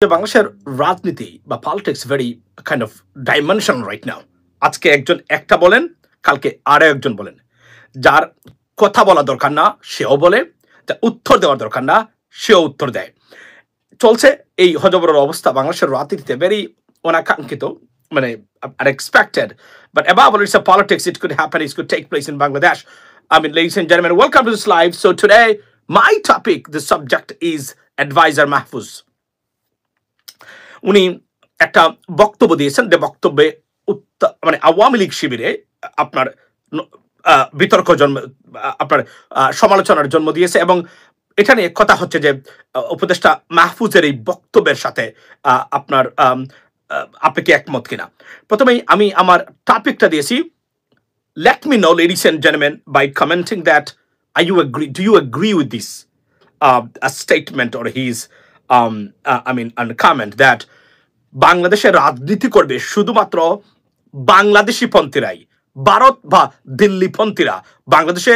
বাংলাদেশের রাজনীতি বা politics very kind of dimension right now. আজকে একজন একটা বলেন, কালকে আরো একজন বলেন। যার কথা বলা দরকার না সেও বলে, যার উত্তর দেওয়ার দরকার না সেও উত্তর দেয়। চলছে এই হজবরের অবস্থা বাংলাদেশের রাজনীতিতে ভেরি অনাকাঙ্ক্ষিত, মানে unexpected, but above all, it's a politics. It could happen. It could take place in Bangladesh. I mean, ladies and gentlemen, welcome to this live. So today, my topic, the subject is Advisor Mahfouz. উনি একটা বক্তব্য দিয়েছেন, যে বক্তব্যে মানে আওয়ামী লীগ শিবিরে আপনার বিতর্ক জন্ম, আপনার সমালোচনার জন্ম দিয়েছে। এবং এটা নিয়ে কথা হচ্ছে যে উপদেষ্টা মাহফুজের এই বক্তব্যের সাথে আপনার আপনি কি একমত কিনা। প্রথমেই আমি আমার টপিকটা দিয়েছি, let me know, ladies and gentlemen, by commenting that do you agree with this a statement or his and comment that বাংলাদেশের রাজনীতি করবে শুধুমাত্র বাংলাদেশি পন্থীরাই, ভারত বা দিল্লি পন্থীরা বাংলাদেশে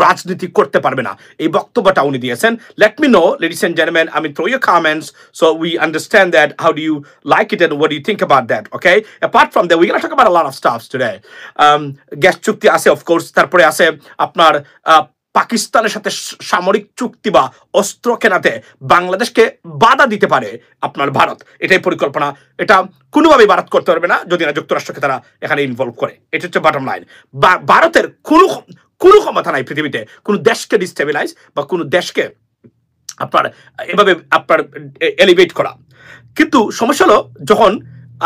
রাজনীতি করতে পারবে না, এই বক্তব্যটা উনি দিয়েছেন। Let me know, ladies and gentlemen, throw your comments so we understand that. How do you like it and what do you think about that? Okay, apart from that, we're going to talk about a lot of stuff today. Gas চুক্তি আছে, of course, তারপরে আছে আপনার পাকিস্তানের সাথে সামরিক চুক্তি বা অস্ত্র কেনাতে বাংলাদেশকে বাধা দিতে পারে আপনার ভারত, এটাই পরিকল্পনা। এটা কোনোভাবেই ভারত করতে পারবে না যদি না যুক্তরাষ্ট্রকে তারা এখানে ইনভলভ করে। এটা হচ্ছে বটম লাইন। ভারতের কোনো ক্ষমতা নাই পৃথিবীতে কোনো দেশকে ডিস্টেবিলাইজ বা কোনো দেশকে আপনার এভাবে আপনার এলিভেট করা। কিন্তু সমস্যা হলো যখন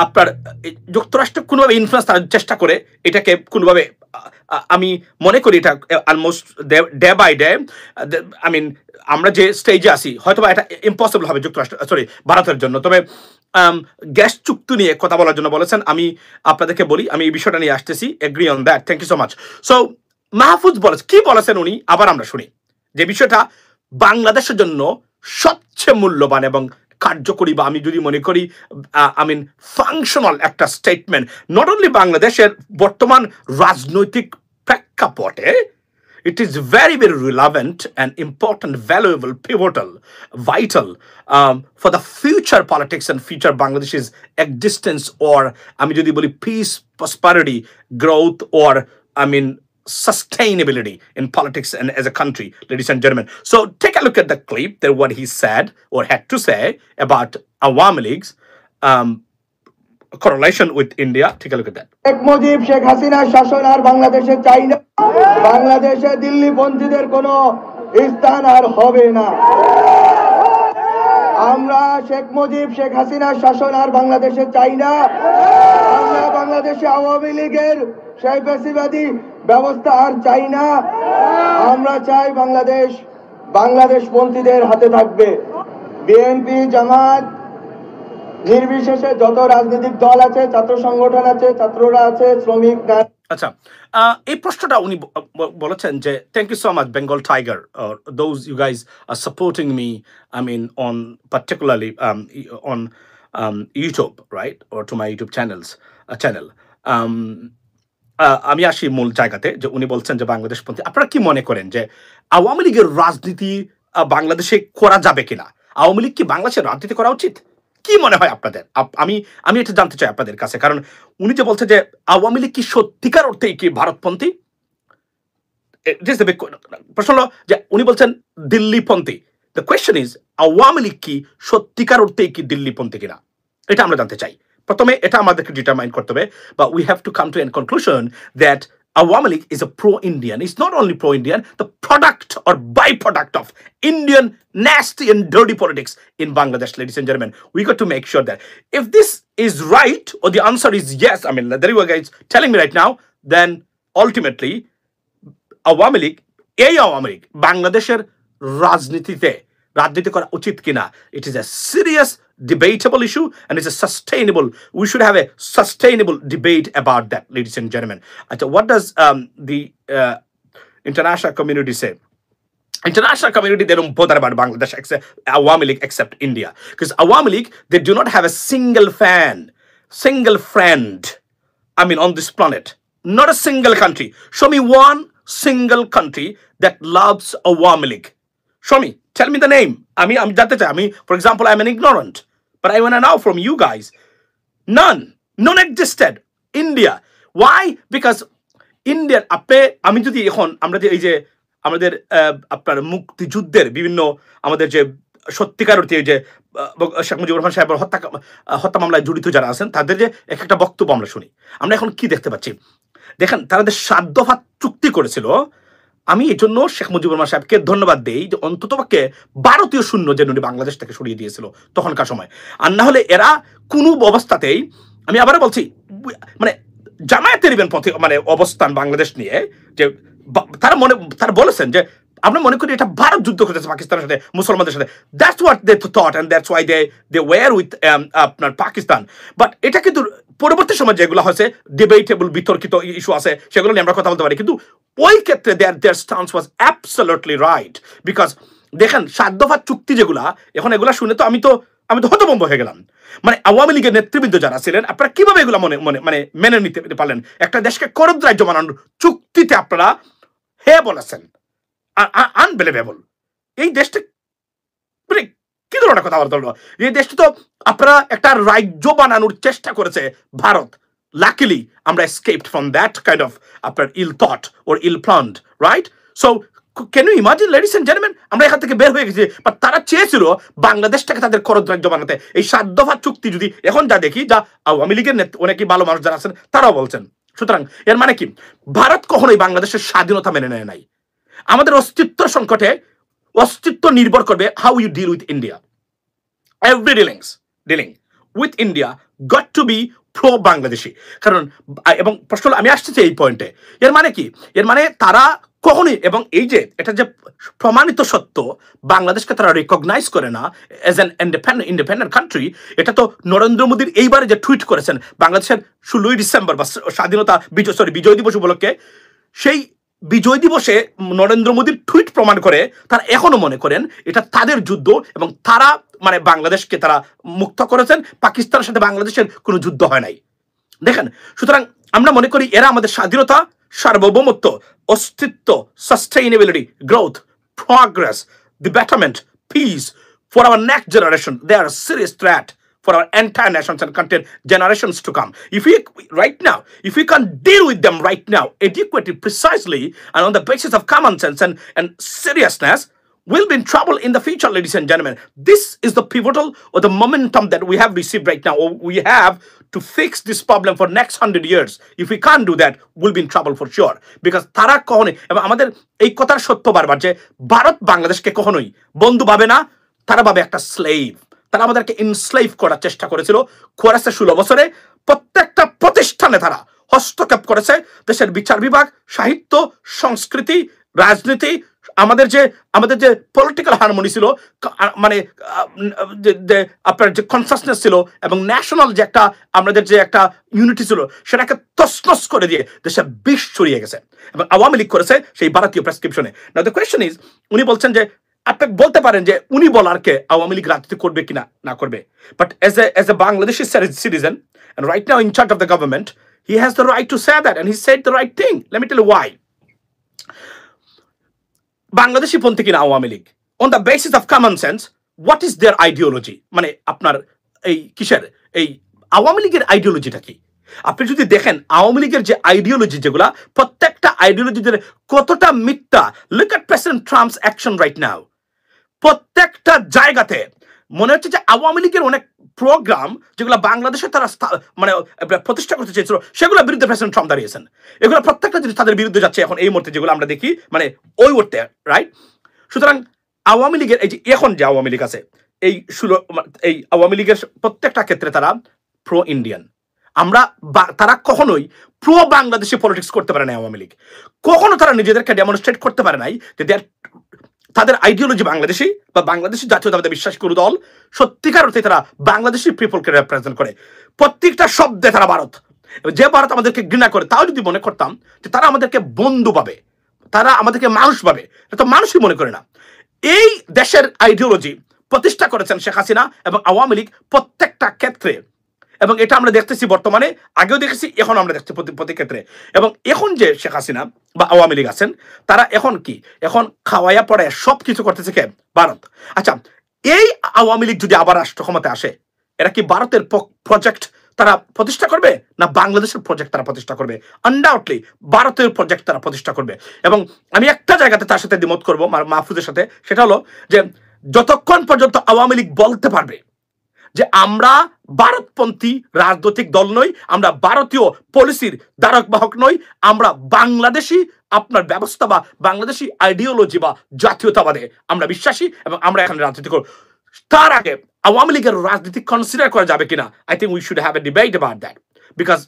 আপনার যুক্তরাষ্ট্র কোনোভাবে ইনফ্লুয়েন্স করার চেষ্টা করে, এটাকে কোনোভাবে আমি মনে করি এটা অলমোস্ট ডে বাই ডে, আমরা যে স্টেজে আসি হয়তো বা এটা ইম্পসিবল হবে ভারতের জন্য। তবে গ্যাস চুক্তি নিয়ে কথা বলার জন্য বলেছেন, আমি আপনাদেরকে বলি, আমি এই বিষয়টা নিয়ে আসতেছি। Agree on that, thank you so much. So Mahfuz কি বলেছেন উনি, আবার আমরা শুনি যে বিষয়টা বাংলাদেশের জন্য সবচেয়ে মূল্যবান এবং কার্যকরী, বা আমি যদি মনে করি ফাংশনাল একটা স্টেটমেন্ট নট অনলি বাংলাদেশের বর্তমান রাজনৈতিক প্রেক্ষাপটে। It is very, very relevant and important, valuable, pivotal, vital for the future politics and future Bangladesh's existence, or আমি যদি বলি peace, prosperity, growth, or sustainability in politics and as a country, ladies and gentlemen. So take a look at the clip that what he said or had to say about Awami League's correlation with India. Take a look at that. Sheikh Mujib Sheikh Hasina শাসন আর বাংলাদেশে চাই না, বাংলাদেশে দিল্লি পন্থীদের কোনো স্থান আর হবে না। আমরা শেখ মুজিব শেখ হাসিনা শাসন আর বাংলাদেশে চাই না। আমরা বাংলাদেশে আওয়ামী লীগের সেই ফ্যাসিবাদী ব্যবস্থা আর চাই না। আমরা চাই বাংলাদেশ পন্থীদের হাতে থাকবে। বিএনপি, জামাত নির্বিশেষে যত রাজনৈতিক দল আছে, ছাত্র সংগঠন আছে, ছাত্ররা আছে, শ্রমিক। আচ্ছা, এই প্রশ্নটা উনি বলেছেন যে thank you so much Bengal tiger, those you guys are supporting me on particularly on YouTube, right, or to my YouTube channel. আমি আসি মূল জায়গাতে, যে উনি বলছেন যে বাংলাদেশ পন্থী। আপনারা কি মনে করেন যে আওয়ামী লীগের রাজনীতি বাংলাদেশে করা যাবে কিনা? আওয়ামী লীগ কি বাংলাদেশের রাজনীতি করা উচিত? কি মনে হয় আপনাদের? আমি এটা জানতে চাই আপনাদের কাছে, কারণ উনি যে বলছে যে আওয়ামী লীগ কি সত্যিকার অর্থে কি ভারতপন্থী, প্রশ্ন হলো যে উনি বলছেন দিল্লিপন্থী। The question is Awami League কি সত্যিকার অর্থে কি দিল্লিপন্থী কিনা, এটা আমরা জানতে চাই। প্রথমে এটা আমাদেরকে ডিটারমাইন করতে হবে, বা we have to come to an conclusion that Awami League is a pro-Indian. It's not only pro-Indian, the product or byproduct of Indian nasty and dirty politics in Bangladesh, ladies and gentlemen. We got to make sure that if this is right, or the answer is yes, there you are guys telling me right now, then ultimately Awami League, Bangladesher রাজনীতি করা উচিত কিনা, it is a serious debatable issue, and it's a sustainable, we should have a sustainable debate about that, ladies and gentlemen. What does the international community say? International community, they don't bother about Bangladesh except Awami League, except India, because Awami League, they do not have a single friend on this planet, not a single country. Show me one single country that loves Awami League. Show me, tell me the name. For example, I'm an ignorant, But I want to know from you guys, non-existed. India. Why? Because India, আমি যদি এখন আমরা যে এই যে আমাদের আপনার মুক্তিযুদ্ধের বিভিন্ন আমাদের যে সত্যিকার অর্থে যে শেখ মুজিবুর রহমান সাহেবের হত্যা মামলায় জড়িত যারা আছেন তাদের যে এক একটা বক্তব্য আমরা শুনি, আমরা এখন কি দেখতে পাচ্ছি? দেখেন, তারা যে 7 দফা চুক্তি করেছিল, আমি এই জন্য শেখ মুজিবুর রহমান সাহেবকে ধন্যবাদ দেই যে অন্ততপক্ষে ভারতীয় সৈন্য যে উনি বাংলাদেশ থেকে সরিয়ে দিয়েছিল তখনকার সময়। আর না হলে এরা কোনো অবস্থাতেই, আমি আবার বলছি, মানে জামায়াতের পথে মানে অবস্থান বাংলাদেশ নিয়ে যে তারা বলেছেন যে আমরা মনে করি এটা ভারত যুদ্ধ করতেছে পাকিস্তানের সাথে, মুসলমানদের সাথে। That's what they thought and that's why they were with আপনার পাকিস্তান। বাট এটা কিন্তু পরবর্তী সময় যেগুলো হয়েছে ডিবেটেবল, বিতর্কিত ইস্যু আছে, সেগুলো নিয়ে আমরা কথা বলতে পারি, কিন্তু ওই ক্ষেত্রে their stance was absolutely right. Because দেখেন 7 দফা চুক্তি যেগুলা, এখন এগুলা শুনে তো আমি তো হতভম্ব হয়ে গেলাম। মানে আওয়ামী লীগের নেতৃবৃন্দ যারা ছিলেন, আপনারা কিভাবে এগুলো মেনে নিতে পারলেন? একটা দেশকে করদ রাজ্য বানানোর চুক্তিতে আপনারা হে বলেছেন, আনবিলিভেবল। এই দেশটা মানে কি ধরনের কথা বলতে হলো? এই দেশটা তো আপনারা একটা রাজ্য বানানোর চেষ্টা করেছে ভারত। লাকিলি আমরা escaped from that kind of আপনার ill thought or ill planned, right? So can you imagine, ladies and gentlemen, আমরা এখান থেকে বের হয়ে গেছি, বাট তারা চেয়েছিল বাংলাদেশটাকে তাদের করদ রাজ্য বানাতে। এই 7 দফা চুক্তি যদি এখন যা দেখি, যা আওয়ামী লীগের অনেকেই ভালো মানুষ যারা আছেন তারাও বলছেন। সুতরাং এর মানে কি? ভারত কখনোই বাংলাদেশের স্বাধীনতা মেনে নেয় নাই। আমাদের অস্তিত্ব সংকটে অস্তিত্ব নির্ভর করবে how you deal with India. Every dealing with India got to be pro Bangladeshi. কারণ এবং প্রশ্ন আমি আসতেছি এই পয়েন্টে, এর মানে কি? এর মানে তারা কখনোই, এবং এই যে এটা যে প্রমাণিত সত্য, বাংলাদেশকে তারা রিকগনাইজ করে না এজ অ্যান ইন্ডিপেন্ডেন্ট কান্ট্রি। এটা তো নরেন্দ্র মোদীর এইবারে যে টুইট করেছেন বাংলাদেশের 16ই ডিসেম্বর বা স্বাধীনতা বিজয় দিবস উপলক্ষে, সেই বিজয় দিবসে নরেন্দ্র মোদীর টুইট প্রমাণ করে তারা এখনো মনে করেন এটা তাদের যুদ্ধ এবং তারা মানে বাংলাদেশকে তারা মুক্ত করেছেন। পাকিস্তানের সাথে বাংলাদেশের কোনো যুদ্ধ হয় নাই। দেখেন, সুতরাং আমরা মনে করি এরা আমাদের স্বাধীনতা, সার্বভৌমত্ব, অস্তিত্ব, sustainability, growth, progress, the betterment, peace for our next generation, they are a serious threat for our entire nations and content generations to come. If we can't deal with them right now adequately, precisely, and on the basis of common sense and seriousness, we'll be in trouble in the future, ladies and gentlemen. This is the pivotal or the momentum that we have received right now, or we have to fix this problem for next 100 years. If we can't do that, we'll be in trouble for sure. Because তারা কখনোই, এবং আমাদের এই কথার সত্য বারবার যে ভারত বাংলাদেশকে কখনোই বন্ধু ভাবে না, তারা ভাবে একটা স্লেভ। তারা আমাদেরকে ইনস্লেভ করার চেষ্টা করেছিল 16 বছরে। প্রত্যেকটা প্রতিষ্ঠানে তারা হস্তক্ষেপ করেছে। দেশের বিচার বিভাগ, সাহিত্য, সংস্কৃতি, রাজনীতি, আমাদের যে পলিটিক্যাল হারমোনি ছিল, মানে আপনার যে কনসাসনেস ছিল এবং ন্যাশনাল যে একটা আমাদের যে একটা ইউনিটি ছিল, সেটাকে তছনছ করে দিয়ে দেশে বিষ ছড়িয়ে গেছে। এবং আওয়ামী লীগ করেছে সেই ভারতীয় প্রেসক্রিপশনে। নাও দ্য কোয়েশ্চন ইজ, উনি বলছেন যে আপনি বলতে পারেন যে উনি বলারকে আওয়ামী লীগ রাজনীতি করবে কিনা না করবে, but as a Bangladeshi citizen and right now in charge of the government, he has the right to say that, and he said the right thing. Let me tell you why. Bangladeshi পন্থী কিনা Awami League, on the basis of common sense, what is their ideology? মানে আপনার এই কিসের এই আওয়ামী লীগের আইডিওলজিটা কি? আপনি যদি দেখেন আওয়ামী লীগের যে আইডিওলজি, যেগুলা প্রত্যেকটা আইডিওলজিদের কতটা মিথ্যা। Look at president Trump's action right now. প্রত্যেকটা জায়গাতে মনে হচ্ছে যে আওয়ামী লীগের অনেক প্রোগ্রাম যেগুলো বাংলাদেশে তারা মানে প্রতিষ্ঠা করতে চেয়েছিল, সেগুলোর বিরুদ্ধে প্রেসিডেন্ট ট্রাম্প দাঁড়িয়েছেন। এগুলো প্রত্যেকটা জিনিস তাদের বিরুদ্ধে যাচ্ছে এখন এই মুহূর্তে, যেগুলো আমরা দেখি মানে ওই মুহূর্তে, রাইট? সুতরাং আওয়ামী লীগের এই যে এখন যে আওয়ামী লীগ আছে, এই আওয়ামী লীগের প্রত্যেকটা ক্ষেত্রে তারা প্রো ইন্ডিয়ান। তারা কখনোই প্রো বাংলাদেশি পলিটিক্স করতে পারে না। আওয়ামী লীগ কখনো তারা নিজেদেরকে ডেমনস্ট্রেট করতে পারে নাই যে তাদের আইডিওলজি বাংলাদেশি বা বাংলাদেশি জাতীয়তাবাদে বিশ্বাস করে দল। সত্যিকার অর্থে তারা বাংলাদেশি পিপলকে রিপ্রেজেন্ট করে। প্রত্যেকটা শব্দে তারা ভারত, যে ভারত আমাদেরকে ঘৃণা করে, তাও যদি মনে করতাম যে তারা আমাদেরকে বন্ধু পাবে, তারা আমাদেরকে মানুষ পাবে, এটা তো মানুষই মনে করে না। এই দেশের আইডিওলজি প্রতিষ্ঠা করেছেন শেখ হাসিনা এবং আওয়ামী লীগ প্রত্যেকটা ক্ষেত্রে, এবং এটা আমরা দেখতেছি বর্তমানে, আগেও দেখেছি, এখন আমরা দেখছি প্রতি ক্ষেত্রে। এবং এখন যে শেখ হাসিনা বা আওয়ামী লীগ আছেন, তারা এখন কি, এখন খাওয়াইয়া পড়ায় সব কিছু করতেছে কে? ভারত। আচ্ছা, এই আওয়ামী লীগ যদি আবার রাষ্ট্র ক্ষমতায় আসে, এরা কি ভারতের প্রজেক্ট তারা প্রতিষ্ঠা করবে না বাংলাদেশের প্রজেক্ট তারা প্রতিষ্ঠা করবে? আনডাউটলি ভারতের প্রজেক্ট তারা প্রতিষ্ঠা করবে। এবং আমি একটা জায়গাতে তার সাথে দ্বিমত করবো মাহফুজের সাথে, সেটা হলো যে যতক্ষণ পর্যন্ত আওয়ামী লীগ বলতে পারবে যে আমরা ভারতপন্থী রাজনৈতিক দল নই, আমরা ভারতীয় পলিসির ধারক বাহক নই, আমরা বাংলাদেশি আপনার ব্যবস্থা বা বাংলাদেশি আইডিওলজি বা জাতীয়তাবাদে আমরা বিশ্বাসী এবং আমরা এখানে রাজনীতি করব, তার আগে আওয়ামী লীগের রাজনীতি কনসিডার করা যাবে কিনা, I think we should have a debate about that. Because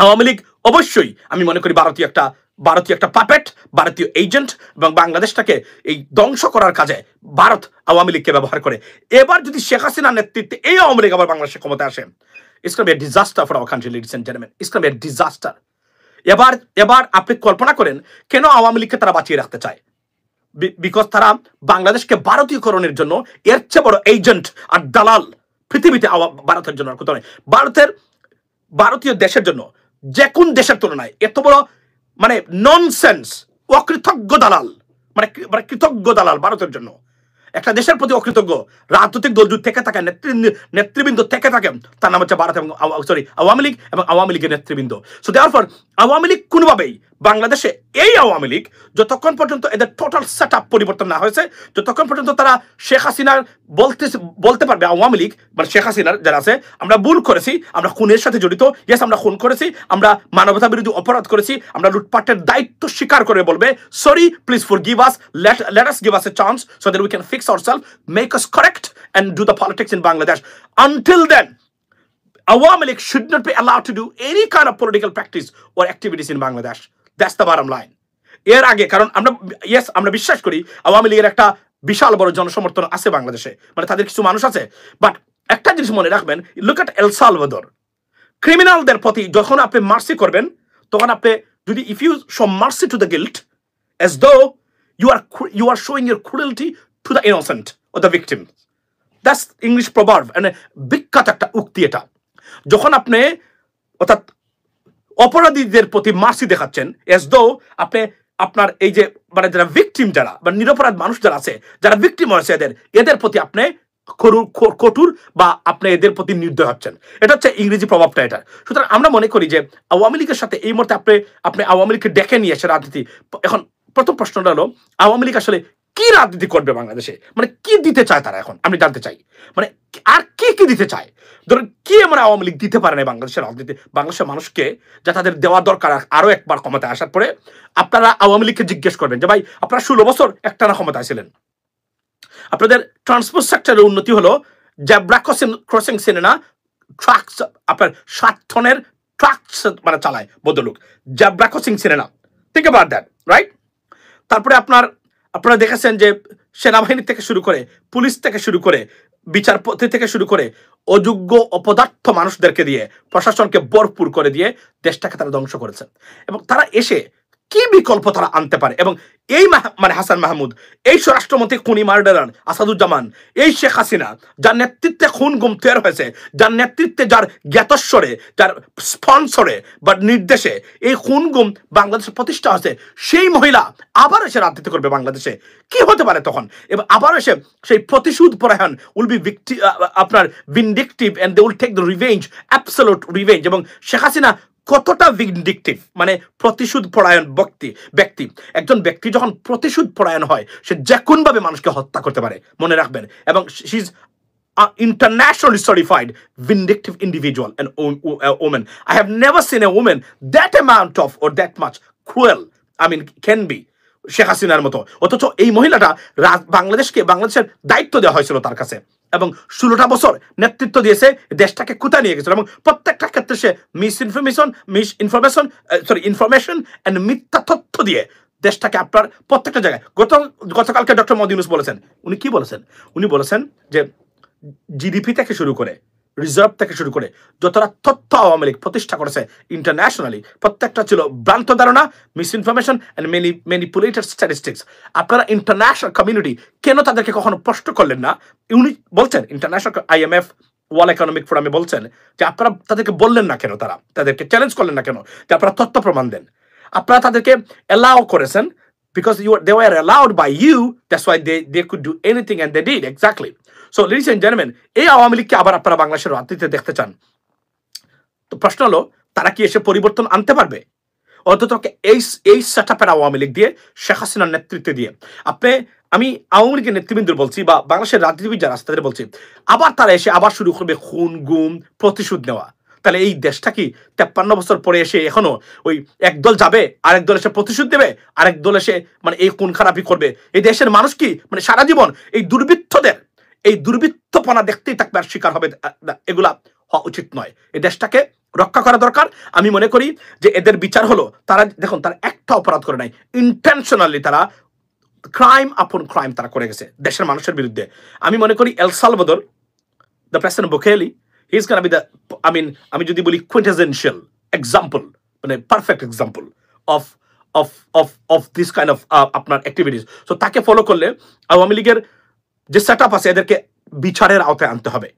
Awami League অবশ্যই আমি মনে করি ভারতীয় একটা পাপেট, ভারতীয় এজেন্ট, এবং বাংলাদেশটাকে এই ধ্বংস করার কাজে ভারত আওয়ামী লীগকে ব্যবহার করে। এবার যদি শেখ হাসিনার নেতৃত্বে এই আওয়ামী লীগ আবার বাংলাদেশের ক্ষমতায় আসে, it's gonna be a disaster for our country, ladies and gentleman, it's gonna be a disaster. এবার আপনি কল্পনা করেন কেন আওয়ামী লীগকে তারা বাঁচিয়ে রাখতে চায়, বিকজ তারা বাংলাদেশকে ভারতীয়করণের জন্য এর চেয়ে বড় এজেন্ট আর দালাল পৃথিবীতে ভারতের জন্য আর কোথাও নেই। ভারতীয় দেশের জন্য যে কোন দেশের তুলনায় এত বড় মানে ননসেন্স অকৃতজ্ঞ দালাল, মানে কৃতজ্ঞ দালাল ভারতের জন্য। একটা দেশের প্রতি অকৃতজ্ঞ রাজনৈতিক দল যদি থেকে থাকে, নেতৃবৃন্দ থেকে থাকে, তার নাম হচ্ছে ভারত এবং আওয়ামী লীগ এবং আওয়ামী লীগের নেতৃবৃন্দ। সো দেয়ারফর আওয়ামী লীগ কোনোভাবেই বাংলাদেশে এই আওয়ামী লীগ যতক্ষণ পর্যন্ত এদের টোটাল সেট আপ পরিবর্তন না হয়েছে, যতক্ষণ পর্যন্ত তারা শেখ হাসিনার বলতে পারবে, আওয়ামী লীগ মানে শেখ হাসিনার যারা আছে, আমরা ভুল করেছি, আমরা খুনের সাথে জড়িত, ইয়েস আমরা খুন করেছি, আমরা মানবতা বিরোধী অপরাধ করেছি, আমরা লুটপাটের দায়িত্ব স্বীকার করে বলবে sorry please forgive us, let us give us a chance so that we can fix ourselves, make us correct and do the politics in Bangladesh. Until then, Awami League should not be allowed to do any kind of political practice or activities in Bangladesh. That's the bottom line. এর আগে কারণ আমরা বিশ্বাস করি আওয়ামী লীগের একটা বিশাল বড় জনসমর্থন আছে বাংলাদেশে, মানে তাদের কিছু মানুষ আছে। বাট একটা জিনিস মনে রাখবেন, লুক এট এল সালভাদর, ক্রিমিনালদের প্রতি যখন আপনি মার্সি করবেন, তখন আপনি যদি if you show mercy to the guilt as though you are showing your cruelty to the innocent or the victim. That's English proverb, and বিখ্যাত একটা উক্তি এটা। যখন আপনি অর্থাৎ অপরাধীদের প্রতি মার্সি দেখাচ্ছেন as though আপনি আপনার এই যে মানে যারা ভিকটিম, যারা বা নিরপরাধ মানুষ যারা আছে, যারা ভিকটিম হয়েছে, এদের প্রতি আপনি কঠোর বা আপনি এদের প্রতি নির্দয় হচ্ছেন। এটা হচ্ছে ইংরেজি প্রভাবটা এটা। সুতরাং আমরা মনে করি যে আওয়ামী লীগের সাথে এই মুহূর্তে আপনি আওয়ামী লীগকে ডেকে নিয়ে এসে রাজনীতি, এখন প্রথম প্রশ্নটা হলো আওয়ামী লীগ আসলে কি রাজনীতি করবে বাংলাদেশে, মানে কি দিতে চায় তারা, এখন আমি জানতে চাই, মানে আর কি দিতে চায়। ধরুন কি আমরা আওয়ামী লীগ দিতে পারে না বাংলাদেশের রাজনীতি, বাংলাদেশের মানুষকে যা তাদের দেওয়া দরকার আরো একবার ক্ষমতায় আসার পরে। আপনারা আওয়ামী লীগকে জিজ্ঞেস করবেন যে ভাই আপনারা 16 বছর একটানা ক্ষমতায় ছিলেন, আপনাদের ট্রান্সপোর্ট সেক্টরের উন্নতি হলো, জেব্রা ক্রসিং সিনেমা ট্রাকস, আপনার 7 টনের ট্রাকস মানে চালায় বদলুক, zebra crossing cinema, think about that, right? তারপরে আপনারা দেখেছেন যে সেনাবাহিনী থেকে শুরু করে, পুলিশ থেকে শুরু করে, বিচারপতি থেকে শুরু করে অযোগ্য অপদার্থ মানুষদেরকে দিয়ে প্রশাসনকে ভরপুর করে দিয়ে দেশটাকে তারা ধ্বংস করেছে। এবং তারা এসে কি বিকল্প তারা আনতে পারে, এবং এই মানে হাসান মাহমুদ, এই স্বরাষ্ট্রমন্ত্রী খুনি মার্ডারার আসাদুজ্জামান, এই শেখ হাসিনা যার নেতৃত্বে খুন গুম তৈরি হয়েছে, যার নেতৃত্বে, যার জ্ঞাতস্বরে, যার স্পন্সরে বা নির্দেশে এই খুন গুম বাংলাদেশে প্রতিষ্ঠা হয়েছে, সেই মহিলা আবার এসে রাজনীতি করবে বাংলাদেশে, কি হতে পারে তখন? এবং আবার এসে সেই প্রতিশোধ পরায়ণ উইল বি আপনার vindictive and they will take the revenge, absolute revenge. এবং শেখ হাসিনা কতটা ভিন্ডিকটিভ, মানে প্রতিশোধ পরায়ণ ব্যক্তি, একজন ব্যক্তি যখন প্রতিশোধ পরায়ণ হয় সে যে কোনভাবে মানুষকে হত্যা করতে পারে, মনে রাখবেন। এবং she is internationally certified vindictive individual and woman. I have never seen a woman that amount of or that much cruel, I mean can be, Sheikh হাসিনার মতো। অথচ এই মহিলাটা বাংলাদেশের দায়িত্ব দেওয়া হয়েছিল তার কাছে, এবং 16টা বছর নেতৃত্ব দিয়েছে, দেশটাকে কোথায় নিয়ে গেছিল, এবং প্রত্যেকটা ক্ষেত্রে সে ইনফরমেশন এন্ড মিথ্যা তথ্য দিয়ে দেশটাকে আপনার প্রত্যেকটা জায়গায়। গতকালকে ডক্টর মোহাম্মদ ইউনূস বলেছেন, উনি কি বলেছেন? উনি বলেছেন যে জিডিপি থেকে শুরু করে, রিজার্ভ থেকে শুরু করে যতটা তথ্য আওয়ামী লীগ প্রতিষ্ঠা করেছে ইন্টারন্যাশনালি, প্রত্যেকটা ছিল ভ্রান্ত ধারণা, মিসইনফরমেশন এন্ড ম্যানিপুলেটেড স্ট্যাটিস্টিক্স। আপনারা ইন্টারন্যাশনাল কমিউনিটি কেন তাদেরকে কখনো প্রশ্ন করলেন না? উনি বলছেন, ইন্টারন্যাশনাল IMF ওয়ার্ল্ড ইকোনমিক ফোরামে বলছেন যে আপনারা তাদেরকে বললেন না কেন, তাদেরকে চ্যালেঞ্জ করলেন না কেন যে আপনারা তথ্য প্রমাণ দেন? আপনারা তাদেরকে অ্যালাউ করেছেন because they were allowed by you, that's why they could do anything and they did exactly. So ladies and gentleman, এই আওয়ামী লীগকে আবার আপনারা বাংলাদেশের রাজনীতিতে দেখতে চান, তো প্রশ্ন হলো তারা কি এসে পরিবর্তন আনতে পারবে? অন্তত এই সেটআপের আওয়ামী লীগ দিয়ে, শেখ হাসিনার নেতৃত্বে দিয়ে আমি আওয়ামী লীগের নেতৃবৃন্দ বলছি বা বাংলাদেশের রাজনীতিবিদ যারা আছে তাদের বলছি, আবার তারা এসে আবার শুরু করবে খুন গুম প্রতিশোধ নেওয়া। তাহলে এই দেশটা কি 53 বছর পরে এসে এখনো ওই একদল যাবে, আরেক দল এসে প্রতিশোধ দেবে, আরেক দল এসে মানে এই খুন খারাপি করবে? এই দেশের মানুষ কি মানে সারা জীবন এই দুর্বৃত্তদের এই দুর্বৃত্তপনা দেখতেই থাকবে আর শিকার হবে? এগুলা হওয়া উচিত নয়। এই দেশটাকে রক্ষা করা দরকার। আমি মনে করি যে এদের বিচার হলো, তারা দেখুন তারা একটা অপরাধ করে নাই, ইন্টেনশনালি তারা ক্রাইম আপন ক্রাইম তারা করে গেছে দেশের মানুষের বিরুদ্ধে। আমি মনে করি El Salvador, the president Bukele, he is gonna be the আমি যদি বলি quintessential এক্সাম্পল, মানে perfect example of of of of this kind of আপনার অ্যাক্টিভিটিস। সো তাকে ফলো করলে আওয়ামী লীগের যে সেট আপ আছে এদেরকে বিচারের আওতায় আনতে হবে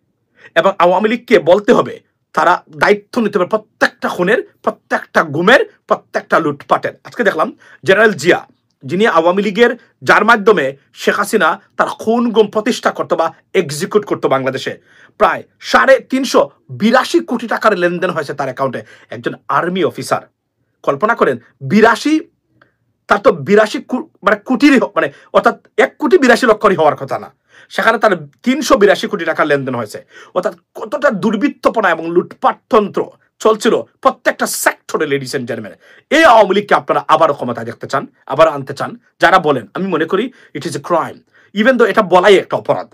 এবং আওয়ামী লীগকে বলতে হবে তারা দায়িত্ব নিতে হবে প্রত্যেকটা খুনের, প্রত্যেকটা গুমের, প্রত্যেকটা লুটপাটের। আজকে দেখলাম জেনারেল জিয়া, যিনি আওয়ামী লীগের, যার মাধ্যমে শেখ হাসিনা তার খুন গুম প্রতিষ্ঠা করতো বা এক্সিকিউট করতো বাংলাদেশে, প্রায় 382 কোটি টাকার লেনদেন হয়েছে তার অ্যাকাউন্টে। একজন আর্মি অফিসার, কল্পনা করেন 82, তার তো 82 মানে কোটিরই মানে অর্থাৎ 1,82,00,000 হওয়ার কথা না, সেখানে তার 382 কোটি টাকার লেনদেন হয়েছে। অর্থাৎ কতটা দুর্বৃত্তপনা এবং লুটপাটতন্ত্র চলছিল প্রত্যেকটা সেক্টরে। লেডিস এন্ড জেন্টলম্যান, এই আওয়ামী লীগকে আপনারা আবারও ক্ষমতায় দেখতে চান, আবার আনতে চান যারা বলেন, আমি মনে করি it is a crime, even though এটা বলাই একটা অপরাধ।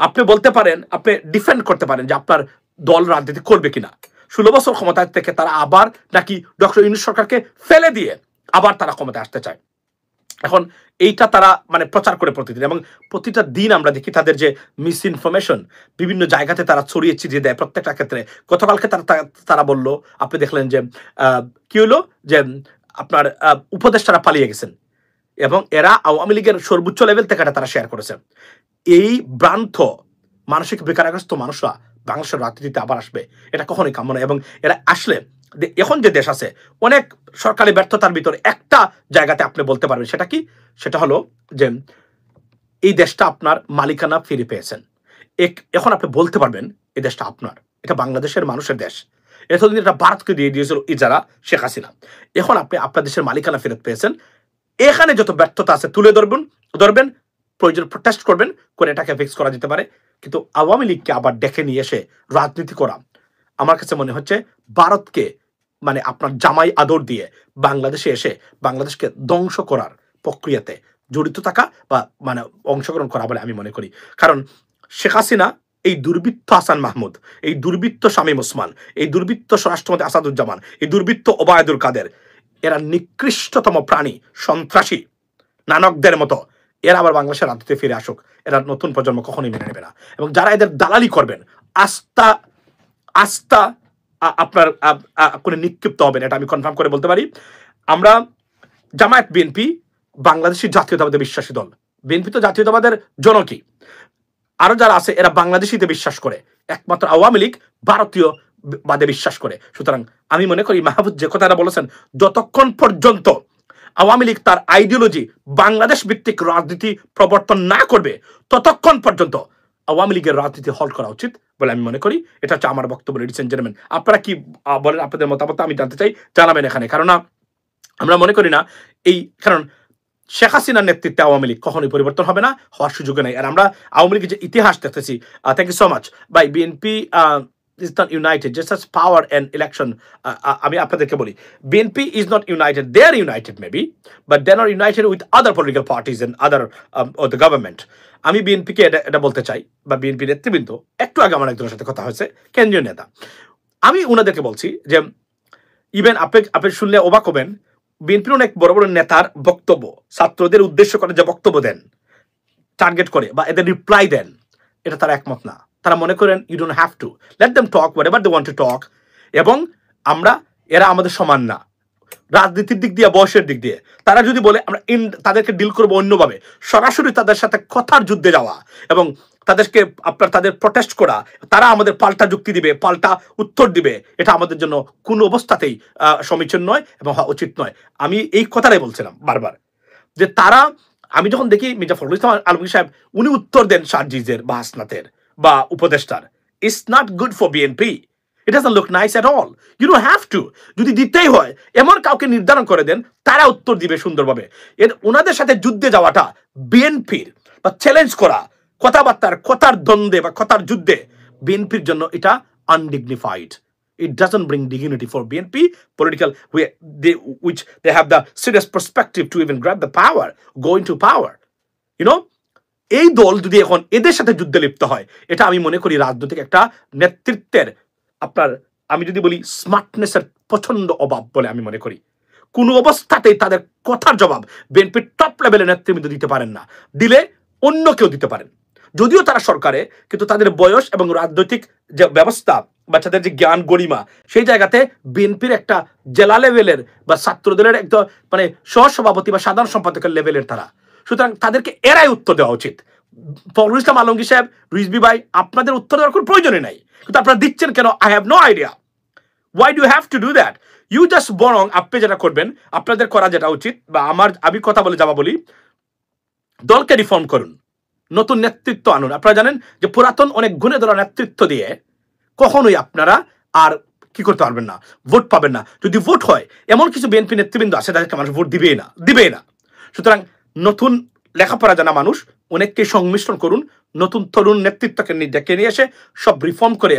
আপনি বলতে পারেন, আপনি ডিফেন্ড করতে পারেন যে আপনার দল রাজনীতি করবে কিনা। 16 বছর ক্ষমতায় থেকে তারা আবার নাকি ডক্টর ইউনূস সরকারকে ফেলে দিয়ে আবার তারা ক্ষমতায় আসতে চায়। এখন এইটা তারা মানে প্রচার করে প্রতিদিন, এবং প্রতিটা দিন আমরা দেখি তাদের যে মিস ইনফরমেশন বিভিন্ন জায়গাতে তারা ছড়িয়ে ছিটিয়ে দেয় প্রত্যেকটা ক্ষেত্রে। গতকালকে তারা বলল, আপনি দেখলেন যে কি হলো যে আপনার উপদেষ্টারা পালিয়ে গেছেন এবং এরা আওয়ামী লীগের সর্বোচ্চ লেভেল থেকে এটা তারা শেয়ার করেছে। এই ভ্রান্ত মানসিক বেকারগ্রস্ত মানুষরা বাংলাদেশের রাজনীতিতে আবার আসবে, এটা কখনোই কাম্য নয়। এবং এরা আসলে এখন যে দেশ আছে অনেক সরকারি ব্যর্থতার ভিতরে একটা জায়গাতে আপনি বলতে পারবেন, সেটা কি? সেটা হলো যে এই দেশটা আপনার মালিকানা ফিরে পেয়েছেন। এখন আপনি বলতে পারবেন এই দেশটা আপনার, এটা বাংলাদেশের মানুষের দেশ। এতদিন এটা ভারতকে দিয়ে দিয়েছিল ইজারা শেখ হাসিনা। এখন আপনি আপনার দেশের মালিকানা ফেরত পেয়েছেন। এখানে যত ব্যর্থতা আছে তুলে ধরবেন, প্রয়োজন প্রোটেস্ট করবেন, করে এটাকে ফিক্স করা যেতে পারে। কিন্তু আওয়ামী লীগকে আবার ডেকে নিয়ে এসে রাজনীতি করা, আমার কাছে মনে হচ্ছে ভারতকে মানে আপনার জামাই আদর দিয়ে বাংলাদেশে এসে বাংলাদেশকে ধ্বংস করার প্রক্রিয়াতে জড়িত থাকা বা মানে অংশগ্রহণ করা বলে আমি মনে করি। কারণ শেখ হাসিনা, এই দুর্বৃত্ত হাসান মাহমুদ, এই দুর্বৃত্ত শামীম ওসমান, এই দুর্বৃত্ত স্বরাষ্ট্রমন্ত্রী আসাদুজ্জামান, এই দুর্বৃত্ত ওবায়দুল কাদের, এরা নিকৃষ্টতম প্রাণী, সন্ত্রাসী, নানকদের মতো। এরা আবার বাংলাদেশের রাজনীতিতে ফিরে আসুক, এরা নতুন প্রজন্ম কখনোই মেনে নেবে না। এবং যারা এদের দালালি করবেন, আস্থা আপনার কোনো নিক্ষিপ্ত হবেন, এটা আমি কনফার্ম করে বলতে পারি। আমরা জামায়াত বিএনপি বাংলাদেশি জাতীয়তাবাদে বিশ্বাসী দল। বিএনপি তো জাতীয়তাবাদের জনকী, আরো যারা আছে এরা বাংলাদেশিতে বিশ্বাস করে। একমাত্র আওয়ামী লীগ ভারতীয় বাদে বিশ্বাস করে। সুতরাং আমি মনে করি মাহবুব যে কথাটা বলেছেন, যতক্ষণ পর্যন্ত আওয়ামী লীগ তার আইডিওলজি বাংলাদেশ ভিত্তিক রাজনীতি প্রবর্তন না করবে, ততক্ষণ পর্যন্ত আওয়ামী লীগের রাজনীতি হল্ট করা উচিত বলে আমি মনে করি। এটা হচ্ছে আমার বক্তব্য। লেডিস এন্ড জেন্টলম্যান, আপনারা কি বলেন? আপনাদের মতামত আমি জানতে চাই, জানাবেন এখানে। কারণ আমরা মনে করি না কারণ শেখ হাসিনার নেতৃত্বে আওয়ামী লীগ কখনোই পরিবর্তন হবে না, হওয়ার সুযোগ নেই। আর আমরা আওয়ামী লীগের যে ইতিহাস দেখতেছি, thank you so much bye BNP is not united just as power and election. আমি আপনাদেরকে বলি, BNP is not united, they are united maybe, but they are not united with other political parties and other or the government. আমি বিএনপিকে এটা বলতে চাই, বা BNP নেতৃবৃন্দ, একটু আগে আমার একজনের সাথে কথা হয়েছে, কেন্দ্রীয় নেতা, আমি ওনাদেরকে বলছি যে ইভেন আপনি শুনলে অবাক হবেন, বিএনপির অনেক বড় বড় নেতার বক্তব্য ছাত্রদের উদ্দেশ্য করে যে বক্তব্য দেন, টার্গেট করে বা এদের রিপ্লাই দেন, এটা তারা একমত না। তারা মনে করেন you don't have to, let them talk whatever they want to talk. এবং এরা আমাদের সমান না রাজনীতির দিক দিয়ে, বয়সের দিক দিয়ে। তারা যদি বলে আমরা তাদেরকে ডিল করবো অন্যভাবে, সরাসরি তাদের সাথে কথার যুদ্ধে যাওয়া এবং তাদের প্রটেস্ট করা, তারা আমাদের পাল্টা যুক্তি দিবে, পাল্টা উত্তর দিবে, এটা আমাদের জন্য কোনো অবস্থাতেই সমীচীন নয় এবং হওয়া উচিত নয়। আমি এই কথাটাই বলছিলাম বারবার, যে তারা আমি যখন দেখি মির্জা ফখরুল ইসলাম আলমগীর সাহেব উনি উত্তর দেন সার্জিজের বা হাসনাতের বা উপদেষ্টার, it's not good for BNP. It doesn't look nice at all. You don't have to. যদি দিতেই হয় এমন কাউকে নির্ধারণ করে দেন, তারা উত্তর দিবে সুন্দরভাবে। ওনাদের সাথে যুদ্ধে যাওয়াটা বিএনপির বা চ্যালেঞ্জ করা, কথার দ্বন্দ্বে বা কথার যুদ্ধে বিএনপির জন্য এটা আনডিগনিফাইড। It doesn't bring dignity for BNP political, which they have the serious perspective to even grab the power, go into power. You know, এই দল যদি এখন এদের সাথে যুদ্ধে লিপ্ত হয়, এটা আমি মনে করি রাজনৈতিক একটা নেতৃত্বের আপনার আমি যদি বলি স্মার্টনেসের প্রচন্ড অভাব বলে আমি মনে করি। কোন অবস্থাতেই তাদের কথার জবাব বিএনপির টপ লেভেলের নেতৃবৃন্দ দিতে পারেন না, দিলে অন্য কেউ দিতে পারেন। যদিও তারা সরকারে, কিন্তু তাদের বয়স এবং রাজনৈতিক যে ব্যবস্থা বা তাদের যে জ্ঞান গরিমা, সেই জায়গাতে বিএনপির একটা জেলা লেভেলের বা ছাত্রদলের একটা মানে সহসভাপতি বা সাধারণ সম্পাদকের লেভেলের তারা। সুতরাং তাদেরকে এরাই উত্তর দেওয়া উচিত। ফখরুল ইসলাম আলমগীর সাহেব, রিজভী ভাই, আপনাদের উত্তর দেওয়ার কোনো প্রয়োজনই নাই, কিন্তু আপনারা দিচ্ছেন কেন? I have no idea. Why do have to do that? You just বরং আপনি যেটা করবেন, আপনাদের করা যেটা উচিত, বা আমি কথা বলে যাওয়া বলি, দলকে রিফর্ম করুন, নতুন নেতৃত্ব আনুন। আপনারা জানেন যে পুরাতন অনেক গুণে ধরা নেতৃত্ব দিয়ে কখনোই আপনারা আর কি করতে পারবেন না, ভোট পাবেন না। যদি ভোট হয়, এমন কিছু বিএনপি নেতৃবৃন্দ আছে যাদেরকে মানুষ ভোট দিবেই না। সুতরাং নতুন লেখাপড়া জানা মানুষ অনেককে সংমিশ্রণ করুন, নতুন তরুণ নেতৃত্বকে ডেকে নিয়ে এসে সব রিফর্ম করে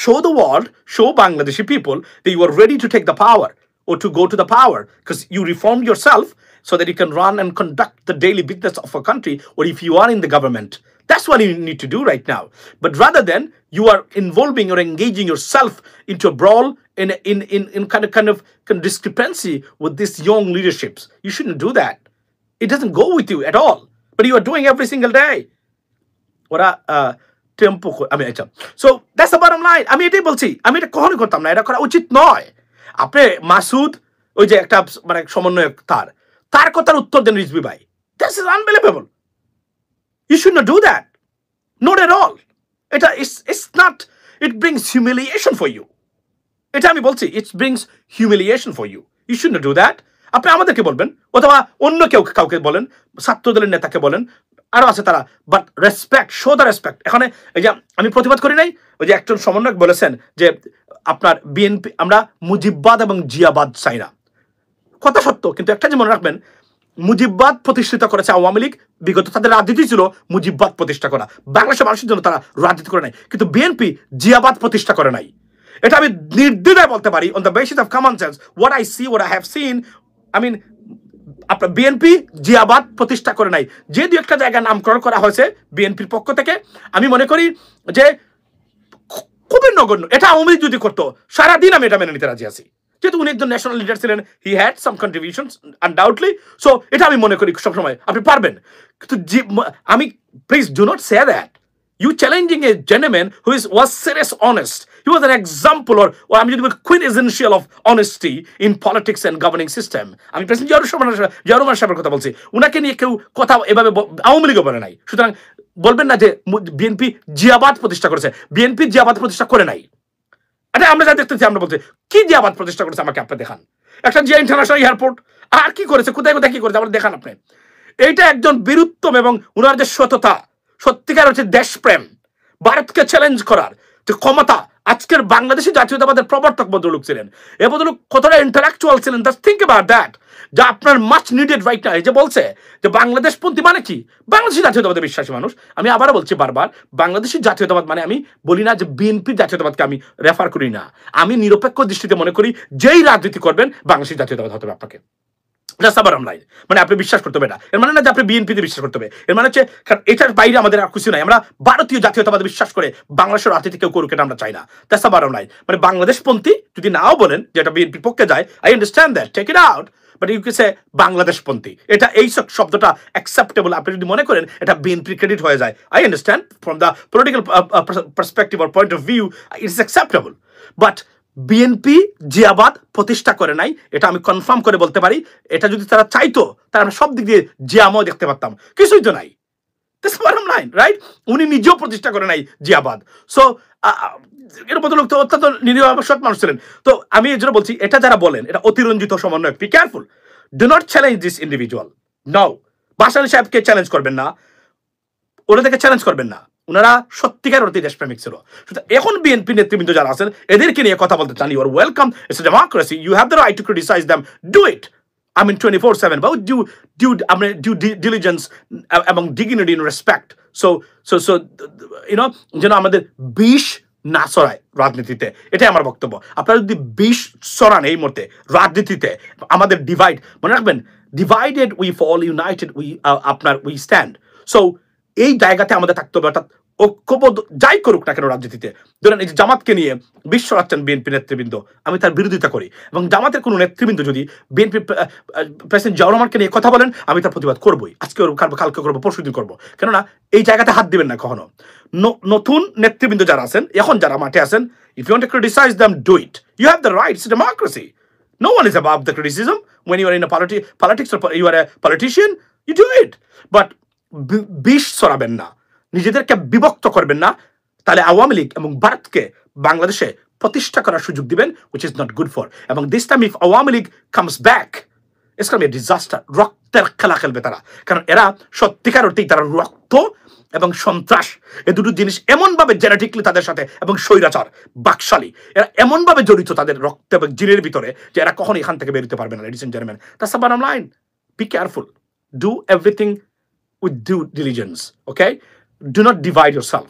show the world, show Bangladeshi people that you are ready to take the power or to go to the power because you reformed yourself so that you can run and conduct the daily business of a country, or if you are in the government. That's what you need to do right now. But rather than you are involving or engaging yourself into a brawl in kind of discrepancy with these young leaderships, you shouldn't do that. It doesn't go with you at all. But you are doing every single day. ওরা tempo, আমি আচ্ছা, so that's the bottom line. আমি এটাই বলছি, আমি এটা কখনোই করতাম না, এটা করা উচিত নয়। আপনি মাসুদ, ওই যে একটা মানে সমন্বয়ক, তার কথার উত্তর দেন রিজভী ভাই, that's is unbelievable. You should not do that. Not at all. It's not, it brings humiliation for you. এটা আমি বলছি, it brings humiliation for you. You should not do that. আপনি আমাদেরকে বলবেন, অথবা অন্য কাউকে বলেন, ছাত্রদলের নেতাকে বলেন, আরো আছে তারা, but respect, show the respect. এখানে এই যে আমি প্রতিবাদ করি নাই, ওই যে একজন সমন্বয়ক বলেছেন যে আপনার বিএনপি, আমরা মুজিববাদ এবং জিয়াবাদ চাই না। কথা সত্য, কিন্তু একটা যে মনে রাখবেন, মুজিববাদ প্রতিষ্ঠিত করেছে আওয়ামী লীগ, বিগত তাদের রাজনীতি ছিল মুজিববাদ প্রতিষ্ঠা করা, বাংলাদেশের মানুষের জন্য তারা রাজনীতি করে নাই। কিন্তু বিএনপি জিয়াবাদ প্রতিষ্ঠা করে নাই, এটা আমি নির্দ্বিধায় বলতে পারি on the basis of common sense, what I see, what I have seen. I mean, আপনার বিএনপি জিয়াবাদ প্রতিষ্ঠা করে নাই। যে দু একটা জায়গায় নামকরণ করা হয়েছে বিএনপির পক্ষ থেকে, আমি মনে করি যে খুবই নগণ্য। এটা আওয়ামী লীগ যদি করতো, সারাদিন আমি এটা মেনে নিতে রাজি আছি, যেহেতু উনি একজন ন্যাশনাল লিডার ছিলেন, he had some contributions undoubtedly. So এটা আমি মনে করি সবসময় আপনি পারবেন, কিন্তু আমি please do not say that. You challenging a gentleman who was serious honest. He was an example, or I mean, quintessential of honesty in politics and governing system. আমি প্রেসিডেন্ট জিয়া রহমান সাহেবের কথা বলছি, উনাকে নিয়ে কেউ কথা এভাবে আওয়ামী লীগও বলে নাই। সুতরাং বলবেন না যে বিএনপি জিয়াবাদ প্রতিষ্ঠা করেছে, বিএনপি জিয়াবাদ প্রতিষ্ঠা করে নাই। এটা আমরা যা দেখতেছি, আমরা বলছি কি জিয়াবাদ প্রতিষ্ঠা করেছে, আমাকে আপনি দেখান একটা জিয়া ইন্টারন্যাশনাল এয়ারপোর্ট, আর কি করেছে, কোথায় কি করেছে, আমরা দেখান আপনি। এইটা একজন বীরুত্তম এবং উনার যে সততা, সত্যিকার হচ্ছে দেশপ্রেম, ভারতকে চ্যালেঞ্জ করার যে ক্ষমতা। আজকের বাংলাদেশি জাতীয়তাবাদের প্রবর্তক ভদ্রলোক ছিলেন, এ ভদ্রলোক কতটা ইন্টালেকচুয়াল ছিলেন, জাস্ট থিঙ্ক অ্যাবাউট দ্যাট। যা আপনার মাচ নিডেড রাইট নাও। এই যে বলছে যে বাংলাদেশপন্থী মানে কি, বাংলাদেশি জাতীয়তাবাদে বিশ্বাসী মানুষ। আমি আবারও বলছি বারবার, বাংলাদেশি জাতীয়তাবাদ মানে আমি বলি না যে বিএনপি জাতীয়তাবাদকে আমি রেফার করি না, আমি নিরপেক্ষ দৃষ্টিতে মনে করি যেই রাজনীতি করবেন বাংলাদেশি জাতীয়তাবাদ হতে হবে আপনাকে। মানে আপনি বিশ্বাস করতে হবে না, এর মানে না যে আপনি বিএনপিতে বিশ্বাস করতে হবে, এর মানে হচ্ছে এটার বাইরে আমাদের আর কিছু নাই। আমরা ভারতীয় জাতীয়তাবাদে বিশ্বাস করে বাংলাদেশের রাজনীতি কেউ করুক, এটা আমরা চাই না। That's the bottom line. মানে বাংলাদেশপন্থী যদি নাও বলেন যে এটা বিএনপির পক্ষে যায়, I understand that, take it out, but you can say বাংলাদেশপন্থী। এটা এই শব্দটা অ্যাকসেপ্টেবল। আপনি যদি মনে করেন এটা বিএনপির ক্রেডিট হয়ে যায়, I understand from the political perspective or point of view, it's acceptable. But BNP জিয়াবাদ প্রতিষ্ঠা করে নাই, এটা আমি কনফার্ম করে বলতে পারি। এটা যদি তারা চাইতো, তারা আমরা সব দিক দিয়ে জিয়ামও দেখতে পারতাম, কিছুই তো নাই। রাইট, উনি নিজেও প্রতিষ্ঠা করে নাই জিয়াবাদ। সো এর মতো লোক তো অত্যন্ত নিরীহ সৎ মানুষ ছিলেন। তো আমি এই জন্য বলছি, এটা যারা বলেন এটা অতিরঞ্জিত সমন্বয়, be careful, do not challenge this individual, no, Bhasani সাহেবকে চ্যালেঞ্জ করবেন না, ওনাদেরকে চ্যালেঞ্জ করবেন না, ওনারা সত্যিকার অর্থে দেশপ্রেমিক ছিল। এখন বিএনপি নেতৃবৃন্দ যারা আছেন এদেরকে নিয়ে কথা বলতে চান, you are welcome, it's a democracy, you have the right to criticise them, do it. I mean 24/7, but due diligence এবং dignity and respect. So যেন আমাদের বিষ না ছড়ায় রাজনীতিতে, এটাই আমার বক্তব্য। আপনারা যদি বিষ ছড়ান এই মুহূর্তে রাজনীতিতে, আমাদের ডিভাইড, মনে রাখবেন, divided we fall, united we stand. So এই জায়গাতে আমাদের থাকতে হবে, অর্থাৎ ঐক্যবদ্ধ যাই করুক না কেন রাজনীতিতে। ধরেন এই যে জামাতকে নিয়ে বিশ্ব রাখছেন বিএনপি নেতৃবৃন্দ, আমি তার বিরোধিতা করি, এবং জামাতের কোনো নেতৃবৃন্দ যদি বিএনপি প্রেসিডেন্ট জিয়াউর রহমানকে নিয়ে কথা বলেন, আমি তার প্রতিবাদ করবোই, আজকে কালকে করবো, পরশুদিন করবো। কেননা এই জায়গাতে হাত দিবেন না কখনো। নতুন নেতৃবৃন্দ যারা আছেন, এখন যারা মাঠে আছেন, if you want to criticise them, do it, you have the right, it's democracy, no one is above the criticism, when you are in a politics or you are a politician, you do it, but বিষ ছড়াবেন না, নিজেদেরকে বিভক্ত করবেন না, তাহলে আওয়ামী লীগ এবং ভারতকে বাংলাদেশে প্রতিষ্ঠা করার সুযোগ দিবেন, which is not good for, এবং this time if Awami League comes back, it's going to be a disaster, রক্তের খেলা খেলবে তারা, কারণ এরা সত্যিকার অর্থেই তারা রক্ত এবং সন্ত্রাস, এই দুটো জিনিস এমনভাবে জেনেটিকলি তাদের সাথে, এবং স্বৈরাচার বাকশালী, এরা এমনভাবে জড়িত তাদের রক্ত এবং জিনের ভিতরে যে এরা কখনো এখান থেকে বেরোতে পারবে না। Ladies and gentlemen, that's the bottom line. Be careful, do everything with due diligence, okay? Do not divide yourself.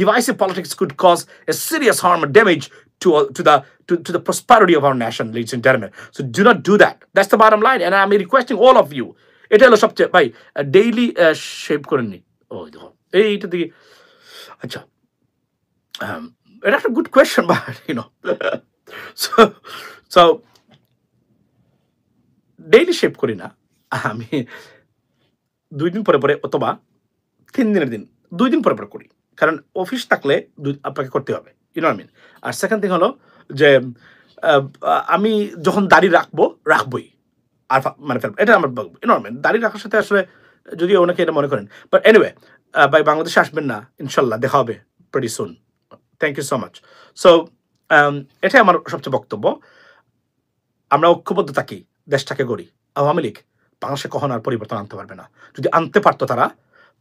Divisive politics could cause a serious harm or damage to the prosperity of our nation, ladies and gentlemen. So do not do that. That's the bottom line. And I'm requesting all of you. এটা হলো সবচেয়ে ভাই daily shave করে নি। ও দেখো এইটা দিকে, আচ্ছা এটা একটা good question, but so daily shave করি না আমি, 2 দিন পরে পরে, অথবা 3 দিনের দিন 2 দিন পরে পরে করি, কারণ অফিস থাকলে আপনাকে করতে হবে, ইউ নো আই মিন। আর সেকেন্ড থিং হলো যে আমি যখন দাড়ি রাখবই, আর মানে এটা আমার ইউ নো আই মিন, দাড়ি রাখার সাথে আসলে যদিও অনেকে এটা মনে করেন, বাট এনিওয়ে, ভাই বাংলাদেশে আসবেন না, ইনশাল্লাহ দেখা হবে pretty soon. Thank you so much. So এটাই আমার সবচেয়ে বক্তব্য, আমরা ঐক্যবদ্ধ থাকি, দেশটাকে গড়ি। আওয়ামী লীগ বাংলাদেশে কখনো আর পরিবর্তন আনতে পারবে না। যদি আনতে পারতো তারা,